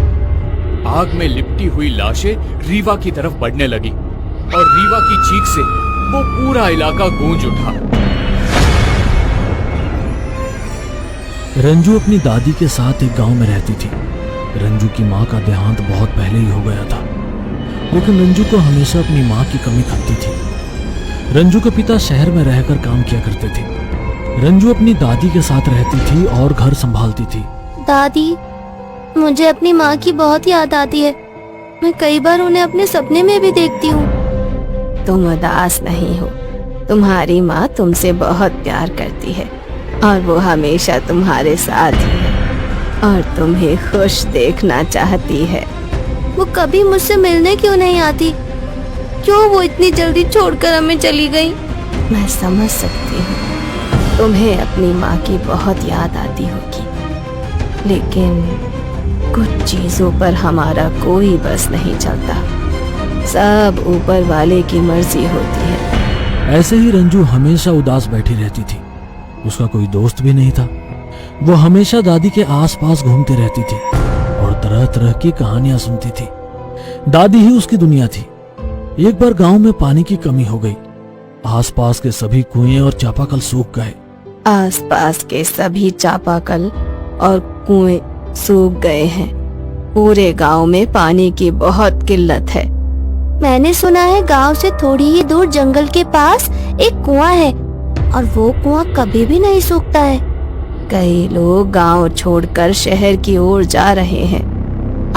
आग में लिपटी हुई लाशें रीवा की तरफ बढ़ने लगी और रीवा की चीख से वो पूरा इलाका गूंज उठा। रंजू अपनी दादी के साथ एक गांव में रहती थी। रंजू की माँ का देहांत बहुत पहले ही हो गया था, लेकिन रंजू को हमेशा अपनी माँ की कमी खलती थी। रंजू के पिता शहर में रहकर काम किया करते थे। रंजू अपनी दादी के साथ रहती थी और घर संभालती थी। दादी, मुझे अपनी माँ की बहुत याद आती है। मैं कई बार उन्हें अपने सपने में भी देखती हूँ। तुम उदास नहीं हो, तुम्हारी माँ तुमसे बहुत प्यार करती है और वो हमेशा तुम्हारे साथ ही है और तुम्हें खुश देखना चाहती है। वो कभी मुझसे मिलने क्यों नहीं आती? क्यों वो इतनी जल्दी छोड़कर हमें चली गई? मैं समझ सकती हूँ, तुम्हें अपनी माँ की बहुत याद आती होगी, लेकिन कुछ चीजों पर हमारा कोई बस नहीं चलता। सब ऊपर वाले की मर्जी होती है। ऐसे ही रंजू हमेशा उदास बैठी रहती थी। उसका कोई दोस्त भी नहीं था। वो हमेशा दादी के आसपास घूमती रहती थी और तरह तरह की कहानियां सुनती थी। दादी ही उसकी दुनिया थी। एक बार गांव में पानी की कमी हो गई। आसपास के सभी कुएं और चापाकल सूख गए। आसपास के सभी चापाकल और कुएं सूख गए हैं। पूरे गांव में पानी की बहुत किल्लत है। मैंने सुना है गांव से थोड़ी ही दूर जंगल के पास एक कुआं है और वो कुआं कभी भी नहीं सूखता है। कई लोग गांव छोड़कर शहर की ओर जा रहे हैं।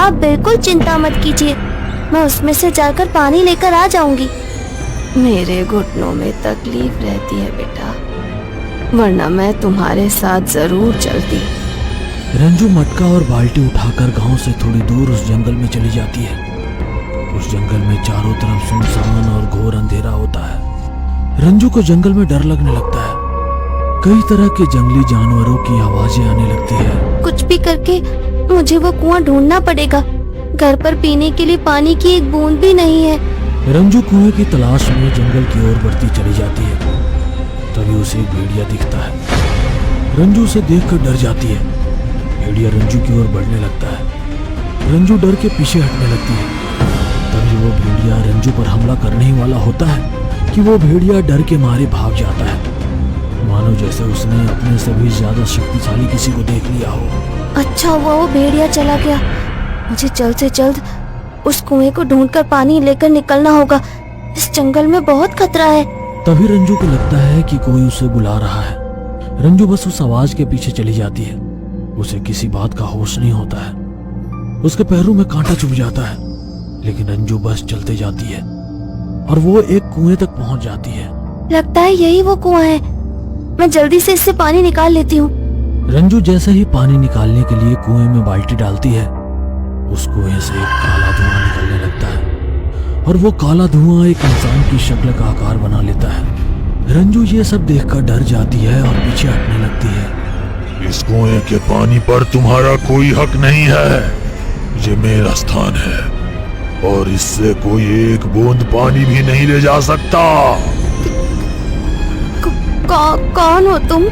आप बिल्कुल चिंता मत कीजिए, मैं उसमें से जाकर पानी लेकर आ जाऊंगी। मेरे घुटनों में तकलीफ रहती है बेटा, वरना मैं तुम्हारे साथ जरूर चलती। रंजू मटका और बाल्टी उठाकर गांव से थोड़ी दूर उस जंगल में चली जाती है। उस जंगल में चारों तरफ सुनसान और घोर अंधेरा होता है। रंजू को जंगल में डर लगने लगता है। कई तरह के जंगली जानवरों की आवाजें आने लगती है। कुछ भी करके मुझे वो कुआं ढूंढना पड़ेगा। घर पर पीने के लिए पानी की एक बूंद भी नहीं है। रंजू कुएं की तलाश में जंगल की ओर बढ़ती चली जाती है। तभी उसे एक भेड़िया दिखता है। रंजू उसे देखकर डर जाती है। भेड़िया रंजू की ओर बढ़ने लगता है। रंजू डर के पीछे हटने लगती है। तभी वो भेड़िया रंजू पर हमला करने ही वाला होता है कि वो भेड़िया डर के मारे भाग जाता है, मानो जैसे उसने अपने से भी ज्यादा शक्तिशाली किसी को देख लिया हो। अच्छा हुआ वो भेड़िया चला गया। मुझे जल्द से जल्द उस कुएं को ढूंढकर पानी लेकर निकलना होगा। इस जंगल में बहुत खतरा है। तभी रंजू को लगता है कि कोई उसे बुला रहा है। रंजू बस उस आवाज के पीछे चली जाती है। उसे किसी बात का होश नहीं होता है। उसके पैरों में कांटा चुभ जाता है, लेकिन रंजू बस चलते जाती है और वो एक कुएं तक पहुंच जाती है। लगता है यही वो कुआं है। मैं जल्दी से इससे पानी निकाल लेती हूँ। रंजू जैसे ही पानी निकालने के लिए कुएं में बाल्टी डालती है, उस कुएं से एक काला धुआं निकलने लगता है और वो काला धुआं एक इंसान की शक्ल का आकार बना लेता है। रंजू ये सब देखकर डर जाती है और पीछे हटने लगती है। इस कुएं के पानी पर तुम्हारा कोई हक नहीं है। ये मेरा स्थान है और इससे कोई एक बूंद पानी भी नहीं ले जा सकता। कौन हो तुम?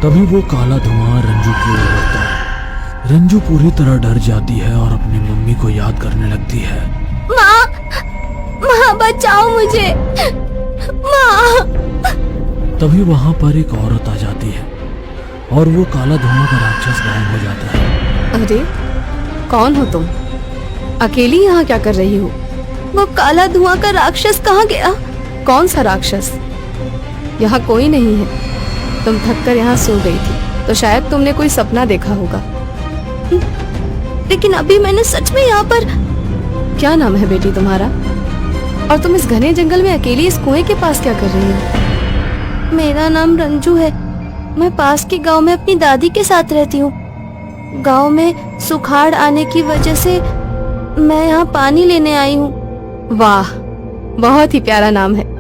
तभी वो काला धुआं रंजू की ओर बढ़ता है। रंजू पूरी तरह डर जाती है और अपनी मम्मी को याद करने लगती है। माँ, माँ बचाओ मुझे, माँ। तभी वहां पर एक औरत आ जाती है और वो काला धुआं का राक्षस गायब हो जाता है। अरे कौन हो तुम? अकेली यहाँ क्या कर रही हो? वो काला धुआं का राक्षस कहाँ गया? कौन सा राक्षस? यहाँ कोई नहीं है। तुम थक कर यहाँ सो गई थी तो शायद तुमने कोई सपना देखा होगा। लेकिन अभी मैंने सच में यहाँ पर। क्या नाम है बेटी तुम्हारा? और तुम इस घने जंगल में अकेली इस कुएं के पास क्या कर रही हो? मेरा नाम रंजू है। मैं पास के गांव में अपनी दादी के साथ रहती हूँ। गांव में सुखाड़ आने की वजह से मैं यहाँ पानी लेने आई हूँ। वाह, बहुत ही प्यारा नाम है।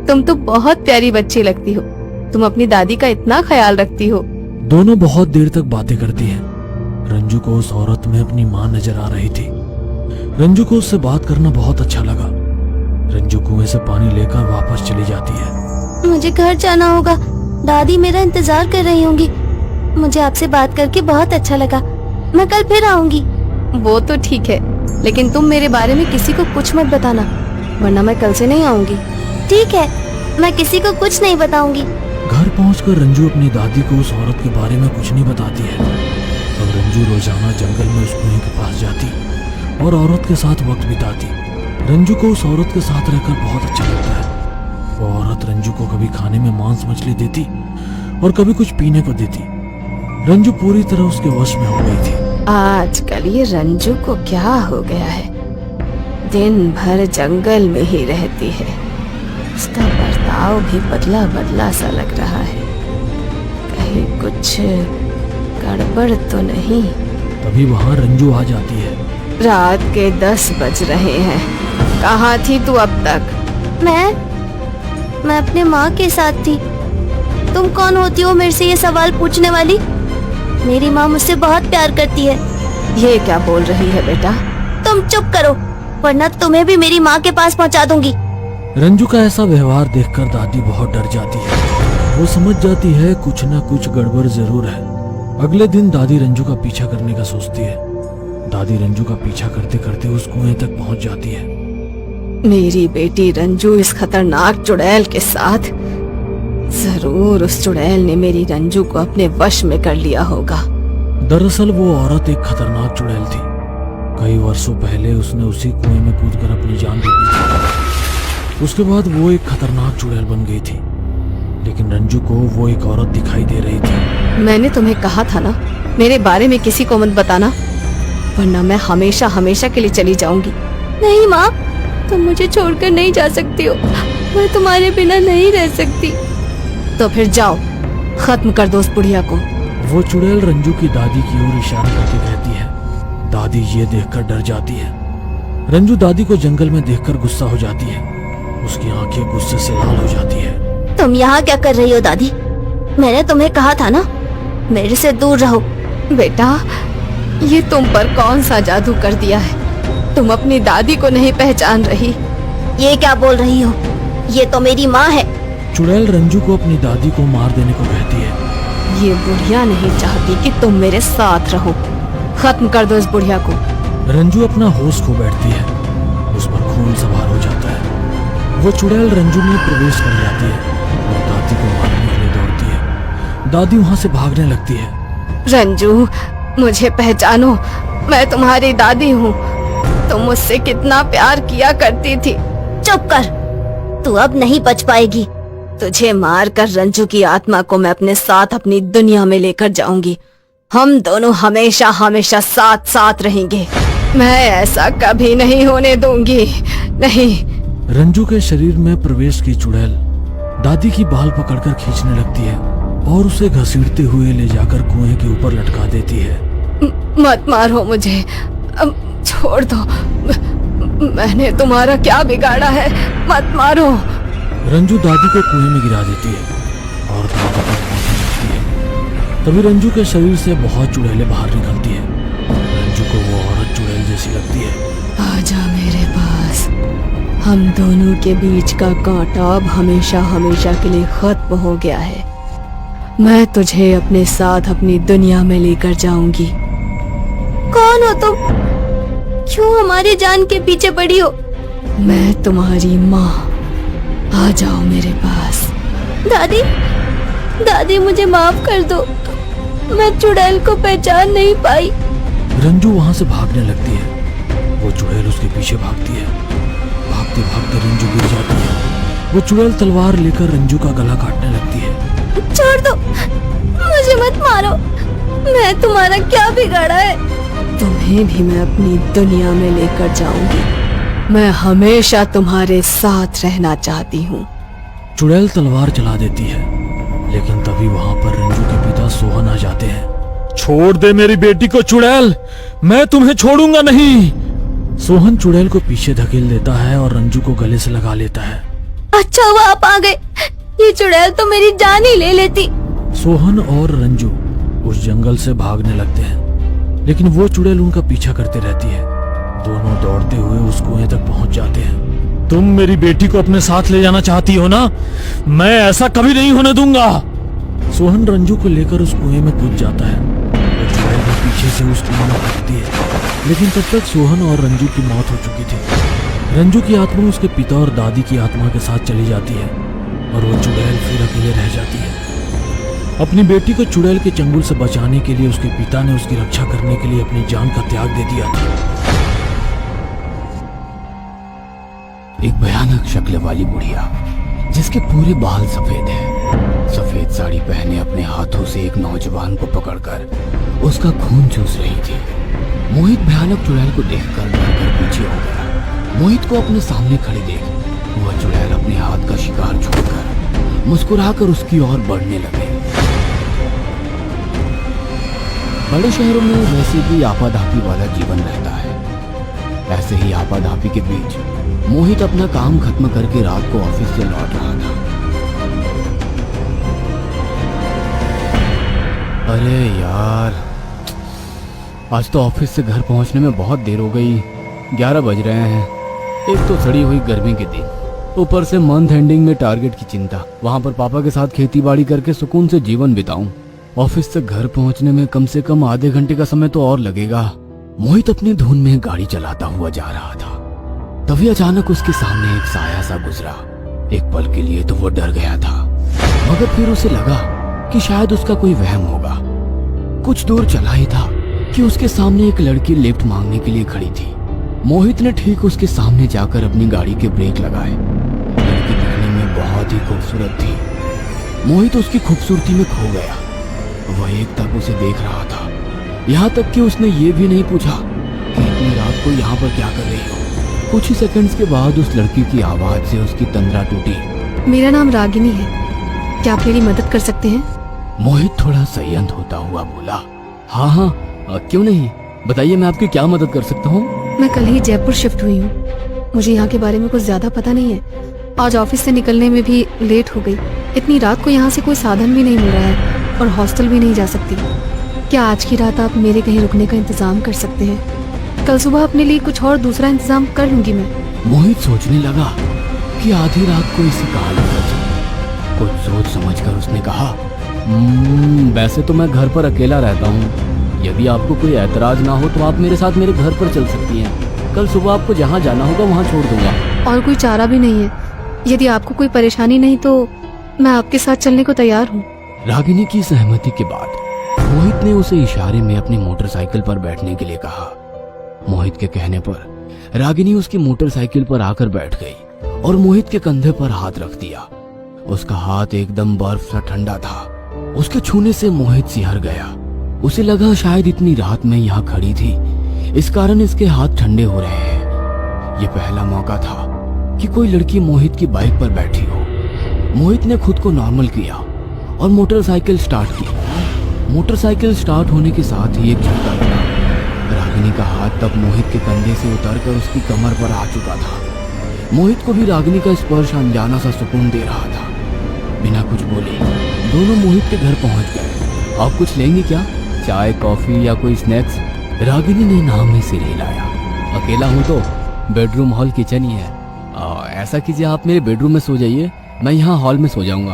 तुम तो बहुत प्यारी बच्ची लगती हो। तुम अपनी दादी का इतना ख्याल रखती हो। दोनों बहुत देर तक बातें करती हैं। रंजू को उस औरत में अपनी माँ नजर आ रही थी। रंजू को उससे बात करना बहुत अच्छा लगा। रंजू कुएं से पानी लेकर वापस चली जाती है। मुझे घर जाना होगा। दादी मेरा इंतजार कर रही होंगी। मुझे आपसे बात करके बहुत अच्छा लगा। मैं कल फिर आऊंगी। वो तो ठीक है, लेकिन तुम मेरे बारे में किसी को कुछ मत बताना, वरना मैं कल से नहीं आऊंगी। ठीक है, मैं किसी को कुछ नहीं बताऊंगी। घर पहुंचकर रंजू अपनी दादी को उस औरत के बारे में कुछ नहीं बताती है। अब रंजू रोजाना जंगल में उस कुएं के पास जाती और औरत के साथ वक्त बिताती। रंजू को उस औरत के साथ रहकर बहुत अच्छा लगता है। वो औरत रंजू को कभी खाने में मांस मछली देती और कभी कुछ पीने को देती। रंजू पूरी तरह उसके वश में हो गई थी। आजकल ये रंजू को क्या हो गया है? दिन भर जंगल में ही रहती है। उसका बर्ताव भी बदला बदला सा लग रहा है। कहीं कुछ गड़बड़ तो नहीं? तभी वहां रंजू आ जाती है। रात के 10 बज रहे हैं। कहाँ थी तू अब तक? मैं अपने माँ के साथ थी। तुम कौन होती हो मेरे से ये सवाल पूछने वाली? मेरी माँ मुझसे बहुत प्यार करती है। ये क्या बोल रही है बेटा? तुम चुप करो, वरना तुम्हें भी मेरी माँ के पास पहुँचा दूंगी। रंजू का ऐसा व्यवहार देखकर दादी बहुत डर जाती है। वो समझ जाती है कुछ न कुछ गड़बड़ जरूर है। अगले दिन दादी रंजू का पीछा करने का सोचती है। दादी रंजू का पीछा करते करते उस कुएं तक पहुंच जाती है। मेरी बेटी रंजू इस खतरनाक चुड़ैल के साथ, जरूर उस चुड़ैल ने मेरी रंजू को अपने वश में कर लिया होगा। दरअसल वो औरत एक खतरनाक चुड़ैल थी। कई वर्षों पहले उसने उसी कुएं में कूदकर अपनी जान दे दी थी। उसके बाद वो एक खतरनाक चुड़ैल बन गई थी, लेकिन रंजू को वो एक औरत दिखाई दे रही थी। मैंने तुम्हें कहा था ना, मेरे बारे में किसी को मत बताना। वरना मैं हमेशा हमेशा के लिए चली जाऊंगी। नहीं माँ, तुम मुझे छोड़कर नहीं जा सकती हो। मैं तुम्हारे बिना नहीं रह सकती। तो फिर जाओ, खत्म कर दो उस बुढ़िया को। वो चुड़ैल रंजू की दादी की ओर इशारा करके कहती है। दादी ये देखकर डर जाती है। रंजू दादी को जंगल में देखकर गुस्सा हो जाती है। उसकी आंखें गुस्से से लाल हो जाती है। तुम यहाँ क्या कर रही हो दादी? मैंने तुम्हें कहा था ना, मेरे से दूर रहो। बेटा, ये तुम पर कौन सा जादू कर दिया है? तुम अपनी दादी को नहीं पहचान रही। ये क्या बोल रही हो? ये तो मेरी माँ है। चुड़ैल रंजू को अपनी दादी को मार देने को कहती है। ये बुढ़िया नहीं चाहती कि तुम मेरे साथ रहो। खत्म कर दो इस बुढ़िया को। रंजू अपना होश खो बैठती है। उस पर खून सवार हो जाता है। वो चुड़ैल रंजू में प्रवेश कर जाती है और दादी को मारने के लिए दौड़ती है। दादी वहां से भागने लगती है। रंजू, मुझे पहचानो, मैं तुम्हारी दादी हूँ। तुम मुझसे कितना प्यार किया करती थी। चुप कर, तू अब नहीं बच पाएगी। तुझे मार कर रंजू की आत्मा को मैं अपने साथ अपनी दुनिया में लेकर जाऊंगी। हम दोनों हमेशा हमेशा साथ साथ रहेंगे। मैं ऐसा कभी नहीं होने दूंगी, नहीं। रंजू के शरीर में प्रवेश की चुड़ैल दादी की बाल पकड़कर खींचने लगती है और उसे घसीटते हुए ले जाकर कुएं के ऊपर लटका देती है। मत मारो मुझे, छोड़ दो। मैंने तुम्हारा क्या बिगाड़ा है? मत मारो। रंजू दादी को कुएं में गिरा देती है और दादी को मारने लगती है। तभी रंजू के शरीर से बहुत चुड़ैलें बाहर निकलती है। रंजू को वो औरत चुड़ैल जैसी लगती है। आजा मेरे पास। हम दोनों के बीच का कांटा अब हमेशा हमेशा के लिए खत्म हो गया है। मैं तुझे अपने साथ अपनी दुनिया में लेकर जाऊंगी। कौन हो तुम? क्यों हमारी जान के पीछे पड़ी हो? मैं तुम्हारी माँ। आ जाओ मेरे पास। दादी, दादी मुझे माफ कर दो। मैं चुड़ैल को पहचान नहीं पाई। रंजू वहां से भागने लगती है। वो चुड़ैल उसके पीछे भागती है। भागते भागते रंजू गिर जाती है। वो चुड़ैल तलवार लेकर रंजू का गला काटने लगती है। छोड़ दो, मुझे मत मारो। मैं तुम्हारा क्या बिगाड़ा है? तुम्हें भी मैं अपनी दुनिया में लेकर जाऊंगी। मैं हमेशा तुम्हारे साथ रहना चाहती हूँ। चुड़ैल तलवार चला देती है, लेकिन तभी वहां पर रंजू के पिता सोहन आ जाते हैं। छोड़ दे मेरी बेटी को चुड़ैल, मैं तुम्हें छोड़ूंगा नहीं। सोहन चुड़ैल को पीछे धकेल देता है और रंजू को गले से लगा लेता है। अच्छा हुआ आप आ गए, ये चुड़ैल तो मेरी जान ही ले लेती। सोहन और रंजू उस जंगल से भागने लगते हैं, लेकिन वो चुड़ैल उनका पीछा करते रहती है। दोनों दौड़ते हुए उस कुएं तक पहुंच जाते हैं। तुम मेरी बेटी को अपने साथ ले जाना चाहती हो ना? मैं ऐसा कभी नहीं होने दूंगा। सोहन रंजू को लेकर उस कुएं में कूद जाता है। वो चुड़ैल भी पीछे से उस कुएं में कूदती है, लेकिन तब तक सोहन और रंजू की मौत हो चुकी थी। रंजू की आत्मा उसके पिता और दादी की आत्मा के साथ चली जाती है और वो चुड़ैल फिर अकेले रह जाती है। अपनी बेटी को चुड़ैल के चंगुल से बचाने के लिए उसके पिता ने उसकी रक्षा करने के लिए अपनी जान का त्याग दे दिया था। एक भयानक शक्ल वाली बुढ़िया जिसके पूरे बाल सफेद हैं, सफेद साड़ी पहने अपने हाथों से एक नौजवान को पकड़कर उसका खून चूस रही थी। मोहित भयानक चुड़ैल को देखकर डरकर पीछे हो गया। मोहित को अपने सामने खड़ी देख वह चुड़ैल अपने हाथ का शिकार छोड़कर मुस्कुराकर उसकी ओर बढ़ने लगे। बड़े शहरों में वैसे भी आपाधापी वाला जीवन रहता है। ऐसे ही आपाधापी के बीच मोहित अपना काम खत्म करके रात को ऑफिस से लौट रहा था। अरे यार, आज तो ऑफिस से घर पहुंचने में बहुत देर हो गई। 11 बज रहे हैं। एक तो सड़ी हुई गर्मी के दिन, ऊपर से मंथ एंडिंग में टारगेट की चिंता। वहां पर पापा के साथ खेती बाड़ी करके सुकून से जीवन बिताऊं। ऑफिस से घर पहुंचने में कम से कम आधे घंटे का समय तो और लगेगा। मोहित अपनी धुन में गाड़ी चलाता हुआ जा रहा था। तभी अचानक उसके सामने एक साया सा गुजरा। एक पल के लिए तो वो डर गया था, मगर फिर उसे लगा कि शायद उसका कोई वहम होगा। कुछ दूर चला ही था कि उसके सामने एक लड़की लिफ्ट मांगने के लिए खड़ी थी। मोहित ने ठीक उसके सामने जाकर अपनी गाड़ी के ब्रेक लगाए। लड़की दिखने में बहुत ही खूबसूरत थी। मोहित उसकी खूबसूरती में खो गया। वह एक तक उसे देख रहा था, यहाँ तक कि उसने ये भी नहीं पूछा को यहाँ पर क्या कर रही हो? कुछ ही सेकंड्स के बाद उस लड़की की आवाज से उसकी तंद्रा टूटी। मेरा नाम रागिनी है, क्या आप मेरी मदद कर सकते हैं? मोहित थोड़ा संयत होता हुआ बोला, हाँ हाँ, क्यों नहीं, बताइए मैं आपकी क्या मदद कर सकता हूँ? मैं कल ही जयपुर शिफ्ट हुई हूँ, मुझे यहाँ के बारे में कुछ ज्यादा पता नहीं है। आज ऑफिस से निकलने में भी लेट हो गई। इतनी रात को यहाँ से कोई साधन भी नहीं मिल रहा है और हॉस्टल भी नहीं जा सकती। क्या आज की रात आप मेरे कहीं रुकने का इंतजाम कर सकते हैं? कल सुबह अपने लिए कुछ और दूसरा इंतजाम कर लूंगी मैं। मोहित सोचने लगा कि आधी रात को इसे कहा लगा था। कुछ सोच समझकर उसने कहा, वैसे तो मैं घर पर अकेला रहता हूँ, यदि आपको कोई ऐतराज ना हो तो आप मेरे साथ मेरे घर पर चल सकती हैं। कल सुबह आपको जहाँ जाना होगा वहाँ छोड़ दूंगा। और कोई चारा भी नहीं है, यदि आपको कोई परेशानी नहीं तो मैं आपके साथ चलने को तैयार हूँ। रागिनी की सहमति के बाद मोहित ने उसे इशारे में अपनी मोटरसाइकिल पर बैठने के लिए कहा। मोहित के कहने पर रागिनी उसकी मोटरसाइकिल पर आकर बैठ गई और मोहित के कंधे पर हाथ रख दिया। उसका हाथ एकदम बर्फ सा ठंडा था। उसके छूने से मोहित सिहर गया। उसे लगा शायद इतनी रात में यहाँ खड़ी थी, इस कारण इसके हाथ ठंडे हो रहे हैं। ये पहला मौका था कि कोई लड़की मोहित की बाइक पर बैठी हो। मोहित ने खुद को नॉर्मल किया और मोटरसाइकिल स्टार्ट की। मोटरसाइकिल स्टार्ट होने के साथ ही एक झटका लगा। रागिनी का हाथ तब मोहित के कंधे से उतरकर उसकी कमर पर आ चुका था। मोहित को भी रागिनी का स्पर्श अनजाना सा सुकून दे रहा था। बिना कुछ बोले दोनों मोहित के घर पहुंच गए। आप कुछ लेंगे क्या? चाय, कॉफी या कोई स्नैक्स? रागिनी ने नाम में सिर हिलाया। अकेला हूँ तो बेडरूम, हॉल, किचन ही है। ऐसा कीजिए, आप मेरे बेडरूम में सो जाइए, मैं यहाँ हॉल में सो जाऊंगा।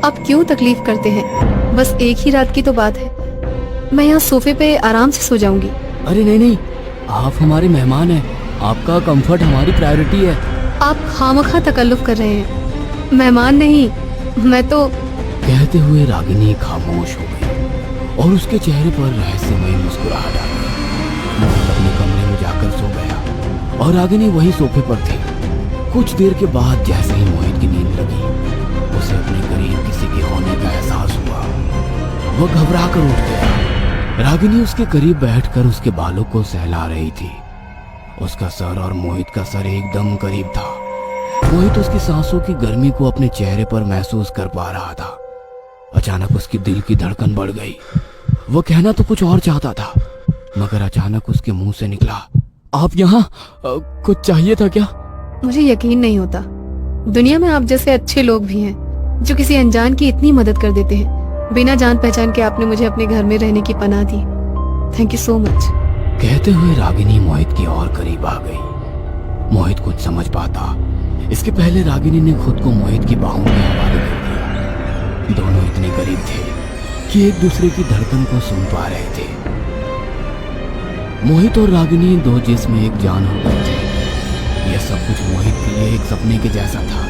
आप क्यों तकलीफ करते हैं? बस एक ही रात की तो बात है, मैं यहाँ सोफे पे आराम से सो जाऊंगी। अरे नहीं नहीं, आप हमारे मेहमान हैं, आपका कंफर्ट हमारी प्रायोरिटी है। आप खामखा तकल्लुफ कर रहे हैं, मेहमान नहीं मैं तो। कहते हुए रागिनी खामोश हो गई और उसके चेहरे पर रहस्यमय मुस्कुराहट आ गई। मोहित अपने कमरे में जाकर सो गया और रागिनी वही सोफे पर थी। कुछ देर के बाद जैसे ही मोहित की नींद लगी, उसे अपने करीब किसी के होने का एहसास हुआ। वह घबरा कर उठ गया। रागिनी उसके करीब बैठकर उसके बालों को सहला रही थी। उसका सर और मोहित का सर एकदम करीब था। मोहित उसकी सांसों की गर्मी को अपने चेहरे पर महसूस कर पा रहा था। अचानक उसकी दिल की धड़कन बढ़ गई। वो कहना तो कुछ और चाहता था, मगर अचानक उसके मुंह से निकला, आप यहाँ कुछ चाहिए था क्या? मुझे यकीन नहीं होता दुनिया में आप जैसे अच्छे लोग भी हैं जो किसी अनजान की इतनी मदद कर देते हैं। बिना जान पहचान के आपने मुझे अपने घर में रहने की पनाह दी। Thank you so much. कहते हुए रागिनी मोहित की और करीब आ गई। मोहित कुछ समझ पाता इसके पहले रागिनी ने खुद को मोहित की बाहों के हवाले कर दिया। दोनों इतने करीब थे कि एक दूसरे की धड़कन को सुन पा रहे थे। मोहित और रागिनी दो जिस्म एक जान हो गए थे। यह सब कुछ मोहित के लिए एक सपने के जैसा था।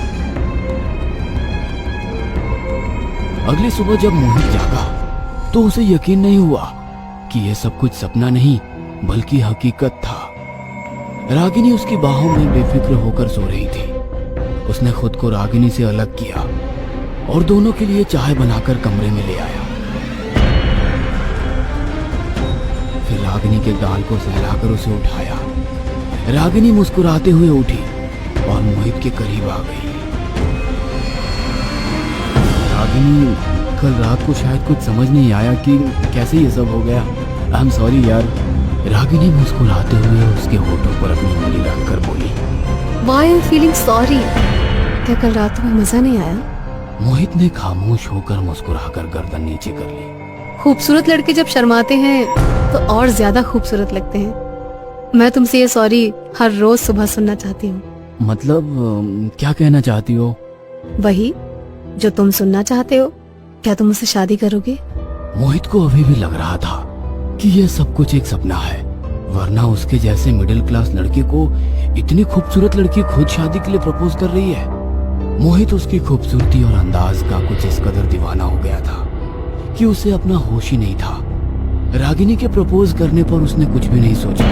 अगली सुबह जब मोहित जागा तो उसे यकीन नहीं हुआ कि यह सब कुछ सपना नहीं बल्कि हकीकत था। रागिनी उसकी बाहों में बेफिक्र होकर सो रही थी। उसने खुद को रागिनी से अलग किया और दोनों के लिए चाय बनाकर कमरे में ले आया। फिर रागिनी के गाल को सहलाकर उसे उठाया। रागिनी मुस्कुराते हुए उठी और मोहित के करीब आ गई। रागिनी, कल रात को शायद कुछ समझ नहीं आया कि कैसे ये सब हो गया। आई एम सॉरी यार। रागिनी मुस्कुराते हुए उसके होठों पर अपनी उंगली रखकर बोली, why I am feeling sorry. क्या कल रात तुम्हें मजा नहीं आया? मोहित ने खामोश होकर मुस्कुराकर गर्दन नीचे कर ली। खूबसूरत लड़के जब शर्माते हैं तो और ज्यादा खूबसूरत लगते हैं। मैं तुमसे ये सॉरी हर रोज सुबह सुनना चाहती हूँ। मतलब क्या कहना चाहती हो? वही जो तुम सुनना चाहते हो। क्या तुम मुझसे शादी करोगे? मोहित को अभी भी लग रहा था कि यह सब कुछ एक सपना है, वरना उसके जैसे मिडिल क्लास लड़के को इतनी खूबसूरत लड़की खुद शादी के लिए प्रपोज कर रही है। मोहित उसकी खूबसूरती और अंदाज का कुछ इस कदर दीवाना हो गया था कि उसे अपना होश ही नहीं था। रागिनी के प्रपोज करने पर उसने कुछ भी नहीं सोचा।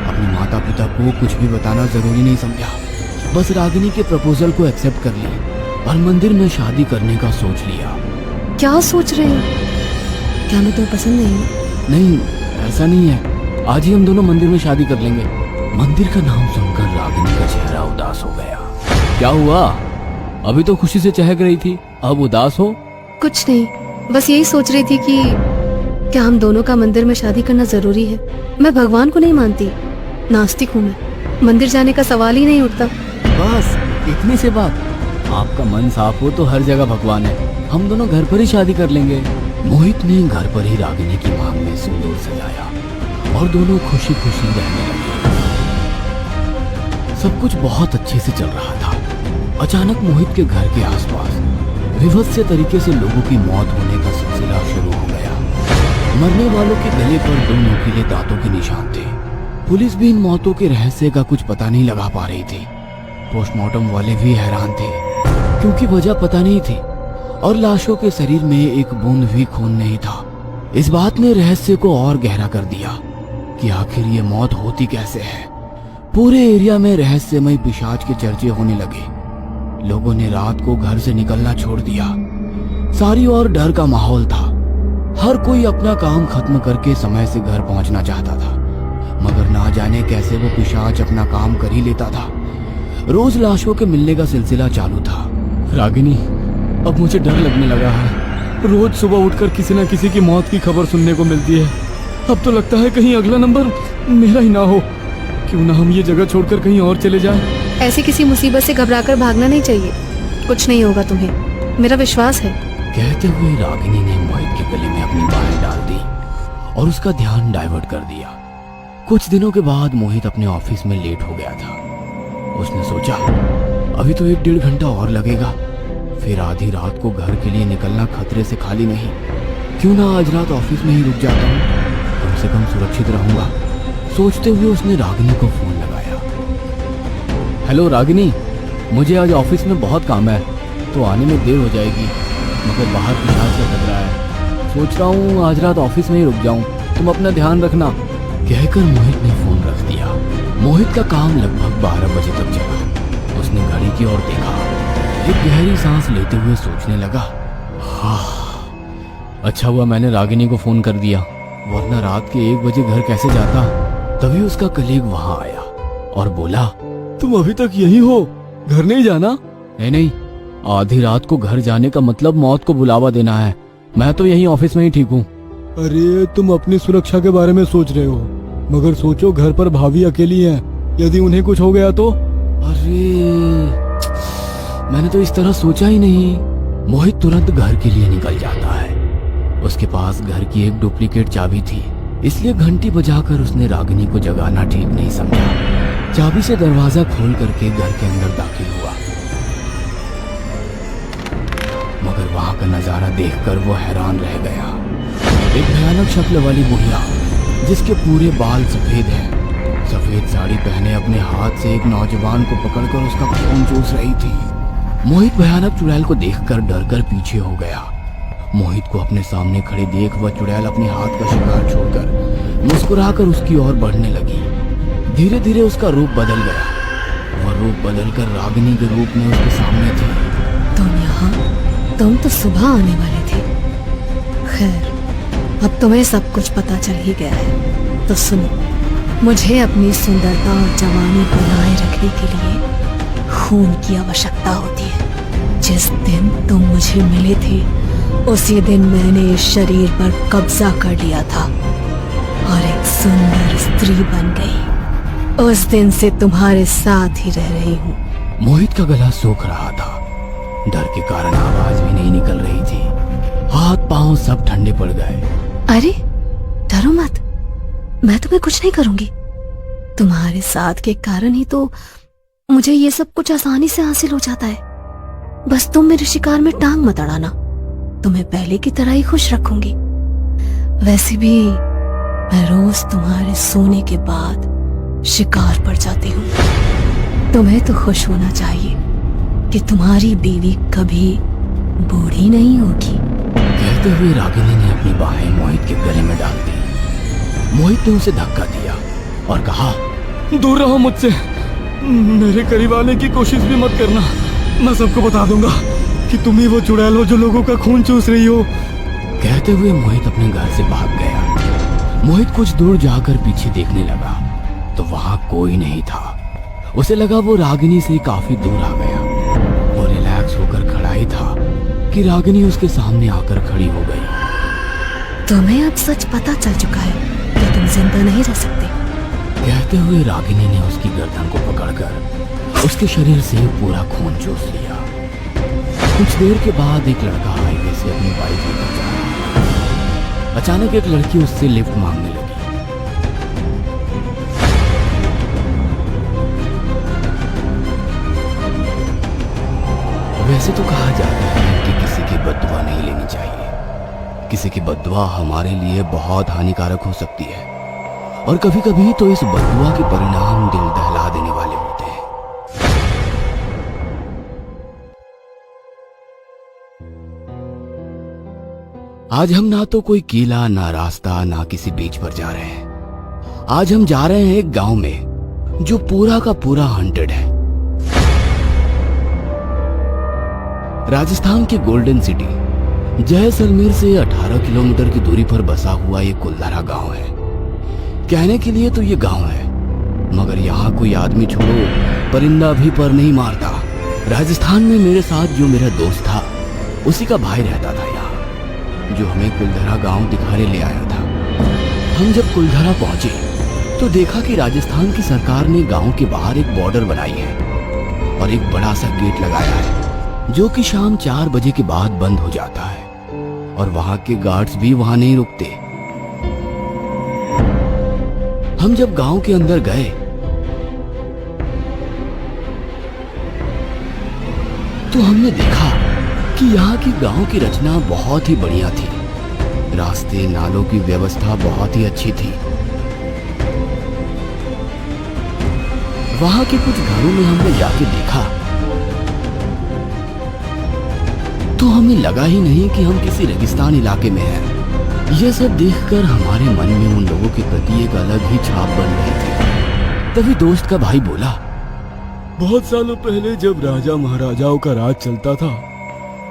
अपने माता पिता को कुछ भी बताना जरूरी नहीं समझा। बस रागिनी के प्रपोजल को एक्सेप्ट कर ली और मंदिर में शादी करने का सोच लिया। क्या सोच रहे हो? क्या मैं तुम्हें पसंद नहीं हूँ? नहीं, ऐसा नहीं है। आज ही हम दोनों मंदिर में शादी कर लेंगे। मंदिर का नाम सुनकर रागिनी का चेहरा उदास हो गया। क्या हुआ? अभी तो खुशी से चहक रही थी, अब उदास हो? कुछ नहीं, बस यही सोच रही थी कि क्या हम दोनों का मंदिर में शादी करना जरूरी है। मैं भगवान को नहीं मानती, नास्तिक हूँ मैं। मंदिर जाने का सवाल ही नहीं उठता। बस इतनी सी बात। आपका मन साफ हो तो हर जगह भगवान है। हम दोनों घर पर ही शादी कर लेंगे। मोहित ने घर पर ही रागिनी की मांग में सिंदूर सजाया और दोनों खुशी खुशी रहने लगे। सब कुछ बहुत अच्छे से चल रहा था। अचानक मोहित के घर के आसपास विभत्स तरीके से लोगों की मौत होने का सिलसिला शुरू हो गया। मरने वालों के गले पर 2 नुकीले दांतों के निशान थे। पुलिस भी इन मौतों के रहस्य का कुछ पता नहीं लगा पा रही थी। पोस्टमार्टम वाले भी हैरान थे क्योंकि वजह पता नहीं थी और लाशों के शरीर में एक बूंद भी खून नहीं था। इस बात ने रहस्य को और गहरा कर दिया कि आखिर ये मौत होती कैसे है। पूरे एरिया में रहस्यमय पिशाच के चर्चे होने लगे। लोगों ने रात को घर से निकलना छोड़ दिया। सारी ओर डर का माहौल था। हर कोई अपना काम खत्म करके समय से घर पहुंचना चाहता था, मगर ना जाने कैसे वो पिशाच अपना काम कर ही लेता था। रोज लाशों के मिलने का सिलसिला चालू था। रागिनी, अब मुझे डर लगने लगा है। रोज सुबह उठकर किसी न किसी की मौत की खबर सुनने को मिलती है। अब तो लगता है कहीं अगला नंबर मेरा ही ना हो। क्यों ना हम ये जगह छोड़कर कहीं और चले जाएं? ऐसी किसी मुसीबत से घबराकर भागना नहीं चाहिए। कुछ नहीं होगा तुम्हें, मेरा विश्वास है। कहते हुए रागिनी ने मोहित के गले में अपनी बाहें डाल दी और उसका ध्यान डाइवर्ट कर दिया। कुछ दिनों के बाद मोहित अपने ऑफिस में लेट हो गया था। उसने सोचा अभी तो 1-1.5 घंटा और लगेगा, फिर आधी रात को घर के लिए निकलना खतरे से खाली नहीं। क्यों ना आज रात ऑफिस में ही रुक जाता हूँ, कम से कम सुरक्षित रहूंगा। सोचते हुए उसने रागिनी को फोन लगाया। हेलो रागिनी, मुझे आज ऑफिस में बहुत काम है तो आने में देर हो जाएगी, मगर बाहर पिशाच का खतरा है। सोच रहा हूँ आज रात ऑफिस में ही रुक जाऊँ, तुम अपना ध्यान रखना। कहकर मोहित ने फोन रख दिया। मोहित का काम लगभग 12 बजे तक चला। उसने घड़ी की ओर देखा, एक गहरी सांस लेते हुए सोचने लगा, अच्छा हुआ मैंने रागिनी को फोन कर दिया, वरना रात के 1 बजे घर कैसे जाता। तभी उसका कलीग वहां आया और बोला, तुम अभी तक यही हो, घर नहीं जाना? नहीं, आधी रात को घर जाने का मतलब मौत को बुलावा देना है। मैं तो यही ऑफिस में ही ठीक हूँ। अरे तुम अपनी सुरक्षा के बारे में सोच रहे हो, मगर सोचो घर पर भाभी अकेली हैं, यदि उन्हें कुछ हो गया तो? अरे मैंने तो इस तरह सोचा ही नहीं। मोहित तुरंत घर के लिए निकल जाता है। उसके पास घर की एक डुप्लीकेट चाबी थी, इसलिए घंटी बजाकर उसने रागिनी को जगाना ठीक नहीं समझा। चाबी से दरवाजा खोल करके घर के अंदर दाखिल हुआ, मगर वहां का नजारा देखकर वो हैरान रह गया। एक भयानक शक्ल वाली बुढ़िया जिसके पूरे बाल सफेद हैं, सफेद साड़ी पहने अपने हाथ से एक नौजवान को पकड़कर उसका खून चूस रही थी। मोहित भयानक चुड़ैल को देखकर डरकर पीछे हो गया। मोहित को अपने सामने खड़े देख वह चुड़ैल अपने हाथ का शिकार छोड़कर मुस्कुराकर उसकी ओर बढ़ने लगी। धीरे धीरे उसका रूप बदल गया। वह रूप बदलकर रागिनी के रूप में उसके सामने थी। तुम यहाँ? तुम तो सुबह आने वाले थे। खैर, अब तुम्हें सब कुछ पता चल ही गया है, तो सुनो, मुझे अपनी सुंदरता और जवानी बनाए रखने के लिए खून की आवश्यकता होती है। जिस दिन तुम मुझे मिले थे उसी दिन मैंने इस शरीर पर कब्जा कर लिया था और एक सुंदर स्त्री बन गई। उस दिन से तुम्हारे साथ ही रह रही हूँ। मोहित का गला सूख रहा था, डर के कारण आवाज भी नहीं निकल रही थी। हाथ पांव सब ठंडे पड़ गए। अरे डरो मत, मैं तुम्हें कुछ नहीं करूंगी। तुम्हारे साथ के कारण ही तो मुझे ये सब कुछ आसानी से हासिल हो जाता है। बस तुम मेरे शिकार में टांग मत अड़ाना, तुम्हें पहले की तरह ही खुश रखूंगी। वैसे भी मैं रोज तुम्हारे सोने के बाद शिकार पर जाती हूँ। तुम्हें तो खुश होना चाहिए कि तुम्हारी बीवी कभी बूढ़ी नहीं होगी। कहते हुए रागिनी ने अपनी बाहें मोहित के गले में डाल दी। मोहित ने उसे धक्का दिया और कहा, दूर रहो मुझसे, मेरे करीब आने की कोशिश भी मत करना। मैं सबको बता दूंगा कि तुम ही वो चुड़ैल हो जो लोगों का खून चूस रही हो। कहते हुए मोहित अपने घर से भाग गया। मोहित कुछ दूर जाकर पीछे देखने लगा। तो वहां कोई नहीं था। उसे लगा वो रागिनी से काफी दूर आ गया। वो रिलैक्स होकर खड़ा ही था कि रागिनी उसके सामने आकर खड़ी हो गई। तुम्हें अब सच पता चल चुका है कि तुम जिंदा नहीं रह सकते। कहते हुए रागिनी ने उसकी गर्दन को पकड़कर उसके शरीर से पूरा खून चूस लिया। कुछ देर के बाद एक लड़का हाईवे से अपनी बाइक लेकर जा रहा था। अचानक एक लड़की उससे लिफ्ट मांगने लगी। वैसे तो कहा जाता है कि किसी की बद्दुआ नहीं लेनी चाहिए। किसी की बद्दुआ हमारे लिए बहुत हानिकारक हो सकती है और कभी कभी तो इस बद्दुआ के परिणाम दिल दहला देने वाले होते हैं। आज हम ना तो कोई किला, ना रास्ता, ना किसी बीच पर जा रहे हैं। आज हम जा रहे हैं एक गांव में जो पूरा का पूरा हॉन्टेड है। राजस्थान के गोल्डन सिटी जैसलमेर से 18 किलोमीटर की दूरी पर बसा हुआ ये कुलधारा गांव है। कहने के लिए तो ये गांव है, मगर यहाँ कोई आदमी छोड़ो परिंदा भी पर नहीं मारता। राजस्थान में मेरे साथ जो मेरा दोस्त था उसी का भाई रहता था यहाँ, जो हमें कुलधारा गांव दिखाने ले आया था। हम जब कुलधारा पहुंचे तो देखा कि राजस्थान की सरकार ने गांव के बाहर एक बॉर्डर बनाई है और एक बड़ा सा गेट लगाया है जो कि शाम 4 बजे के बाद बंद हो जाता है और वहां के गार्ड्स भी वहां नहीं रुकते। हम जब गांव के अंदर गए तो हमने देखा कि यहाँ की गांव की रचना बहुत ही बढ़िया थी। रास्ते, नालों की व्यवस्था बहुत ही अच्छी थी। वहां के कुछ घरों में हमने जाके देखा तो हमें लगा ही नहीं कि हम किसी रेगिस्तान इलाके में हैं। यह सब देखकर हमारे मन में उन लोगों के प्रति एक अलग ही छाप बन रही थी। तभी दोस्त का भाई बोला, बहुत सालों पहले जब राजा महाराजाओं का राज चलता था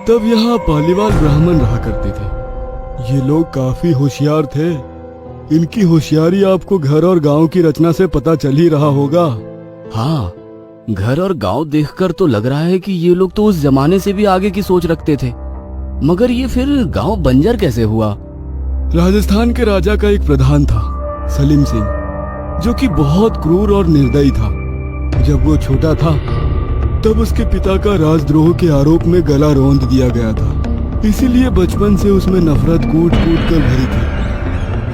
तब यहाँ पालीवाल ब्राह्मण रहा करते थे। ये लोग काफी होशियार थे। इनकी होशियारी आपको घर और गांव की रचना से पता चल ही रहा होगा। हाँ, घर और गांव देखकर तो लग रहा है कि ये लोग तो उस जमाने से भी आगे की सोच रखते थे, मगर ये फिर गांव बंजर कैसे हुआ? राजस्थान के राजा का एक प्रधान था, सलीम सिंह, जो कि बहुत क्रूर और निर्दयी था। जब वो छोटा था तब उसके पिता का राजद्रोह के आरोप में गला रौंद दिया गया था। इसीलिए बचपन से उसमें नफरत कूट कूट कर भरी थी।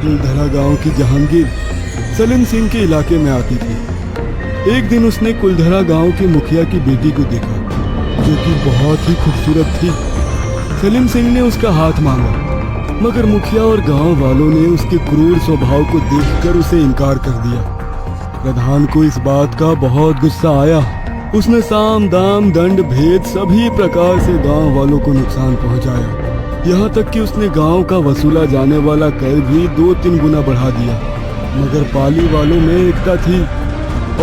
कुलधरा गांव की जहांगीर सलीम सिंह के इलाके में आती थी। एक दिन उसने कुलधरा गांव के मुखिया की बेटी को देखा जो कि बहुत ही खूबसूरत थी। सलीम सिंह ने उसका हाथ मांगा, मगर मुखिया और गांव वालों ने उसके क्रूर स्वभाव को देखकर उसे इनकार कर दिया। प्रधान को इस बात का बहुत गुस्सा आया। उसने साम दाम दंड भेद सभी प्रकार से गांव वालों को नुकसान पहुंचाया। यहाँ तक कि उसने गांव का वसूला जाने वाला कर भी 2-3 गुना बढ़ा दिया। मगर पाली वालों में एकता थी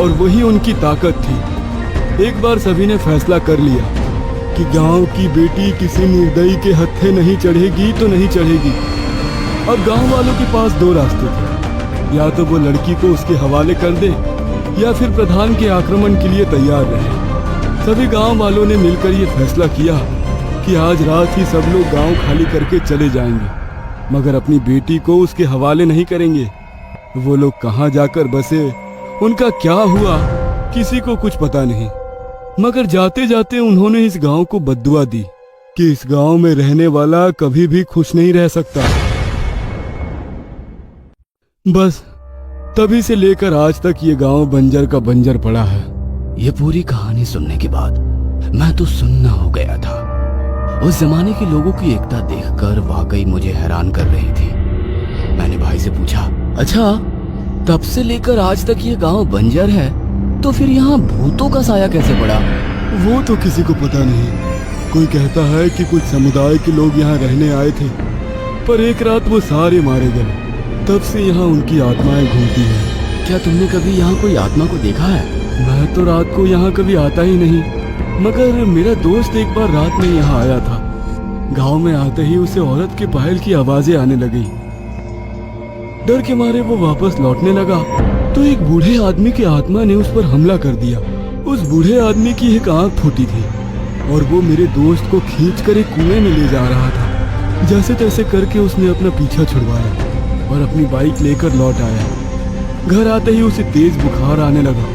और वही उनकी ताकत थी। एक बार सभी ने फैसला कर लिया कि गांव की बेटी किसी निर्दयी के हत्थे नहीं चढ़ेगी तो नहीं चढ़ेगी। अब गांव वालों के पास 2 रास्ते थे, या तो वो लड़की को उसके हवाले कर दे या फिर प्रधान के आक्रमण के लिए तैयार रहे। सभी गांव वालों ने मिलकर ये फैसला किया कि आज रात ही सब लोग गांव खाली करके चले जाएंगे, मगर अपनी बेटी को उसके हवाले नहीं करेंगे। वो लोग कहाँ जाकर बसे, उनका क्या हुआ, किसी को कुछ पता नहीं। मगर जाते जाते उन्होंने इस गांव को बद्दुआ दी कि इस गांव में रहने वाला कभी भी खुश नहीं रह सकता। बस तभी से लेकर आज तक ये गांव बंजर का बंजर पड़ा है। ये पूरी कहानी सुनने के बाद मैं तो सुन्ना हो गया था। उस जमाने के लोगों की एकता देखकर वाकई मुझे हैरान कर रही थी। मैंने भाई से पूछा, अच्छा तब से लेकर आज तक ये गांव बंजर है तो फिर यहाँ भूतों का साया कैसे पड़ा? वो तो किसी को पता नहीं। कोई कहता है कि कुछ समुदाय के लोग यहाँ रहने आए थे, पर एक रात वो सारे मारे गए। तब से यहाँ उनकी आत्माएं घूमती हैं। क्या तुमने कभी यहाँ कोई आत्मा को देखा है? मैं तो रात को यहाँ कभी आता ही नहीं, मगर मेरा दोस्त एक बार रात में यहाँ आया था। गांव में आते ही उसे औरत के पायल की आवाजें आने लगी। डर के मारे वो वापस लौटने लगा तो एक बूढ़े आदमी की आत्मा ने उस पर हमला कर दिया। उस बूढ़े आदमी की एक आंख फूटी थी और वो मेरे दोस्त को खींचकर एक कुएं में ले जा रहा था। जैसे तैसे करके उसने अपना पीछा छुड़वाया और अपनी बाइक लेकर लौट आया। घर आते ही उसे तेज बुखार आने लगा।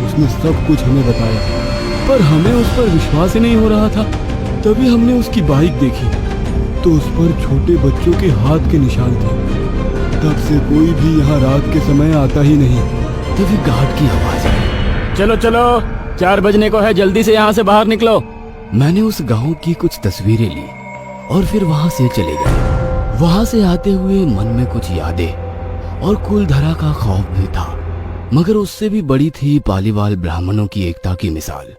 उसने सब कुछ हमें बताया, पर हमें उस पर विश्वास ही नहीं हो रहा था। तभी हमने उसकी बाइक देखी तो उस पर छोटे बच्चों के हाथ के निशान थे। तब से कोई भी यहाँ रात के समय आता ही नहीं। तभी गार्ड की आवाज आई, चलो चलो 4 बजने को है, जल्दी से यहाँ से बाहर निकलो। मैंने उस गांव की कुछ तस्वीरें ली और फिर वहां से चले गए। वहां से आते हुए मन में कुछ यादें और कुलधरा का खौफ भी था, मगर उससे भी बड़ी थी पालीवाल ब्राह्मणों की एकता की मिसाल।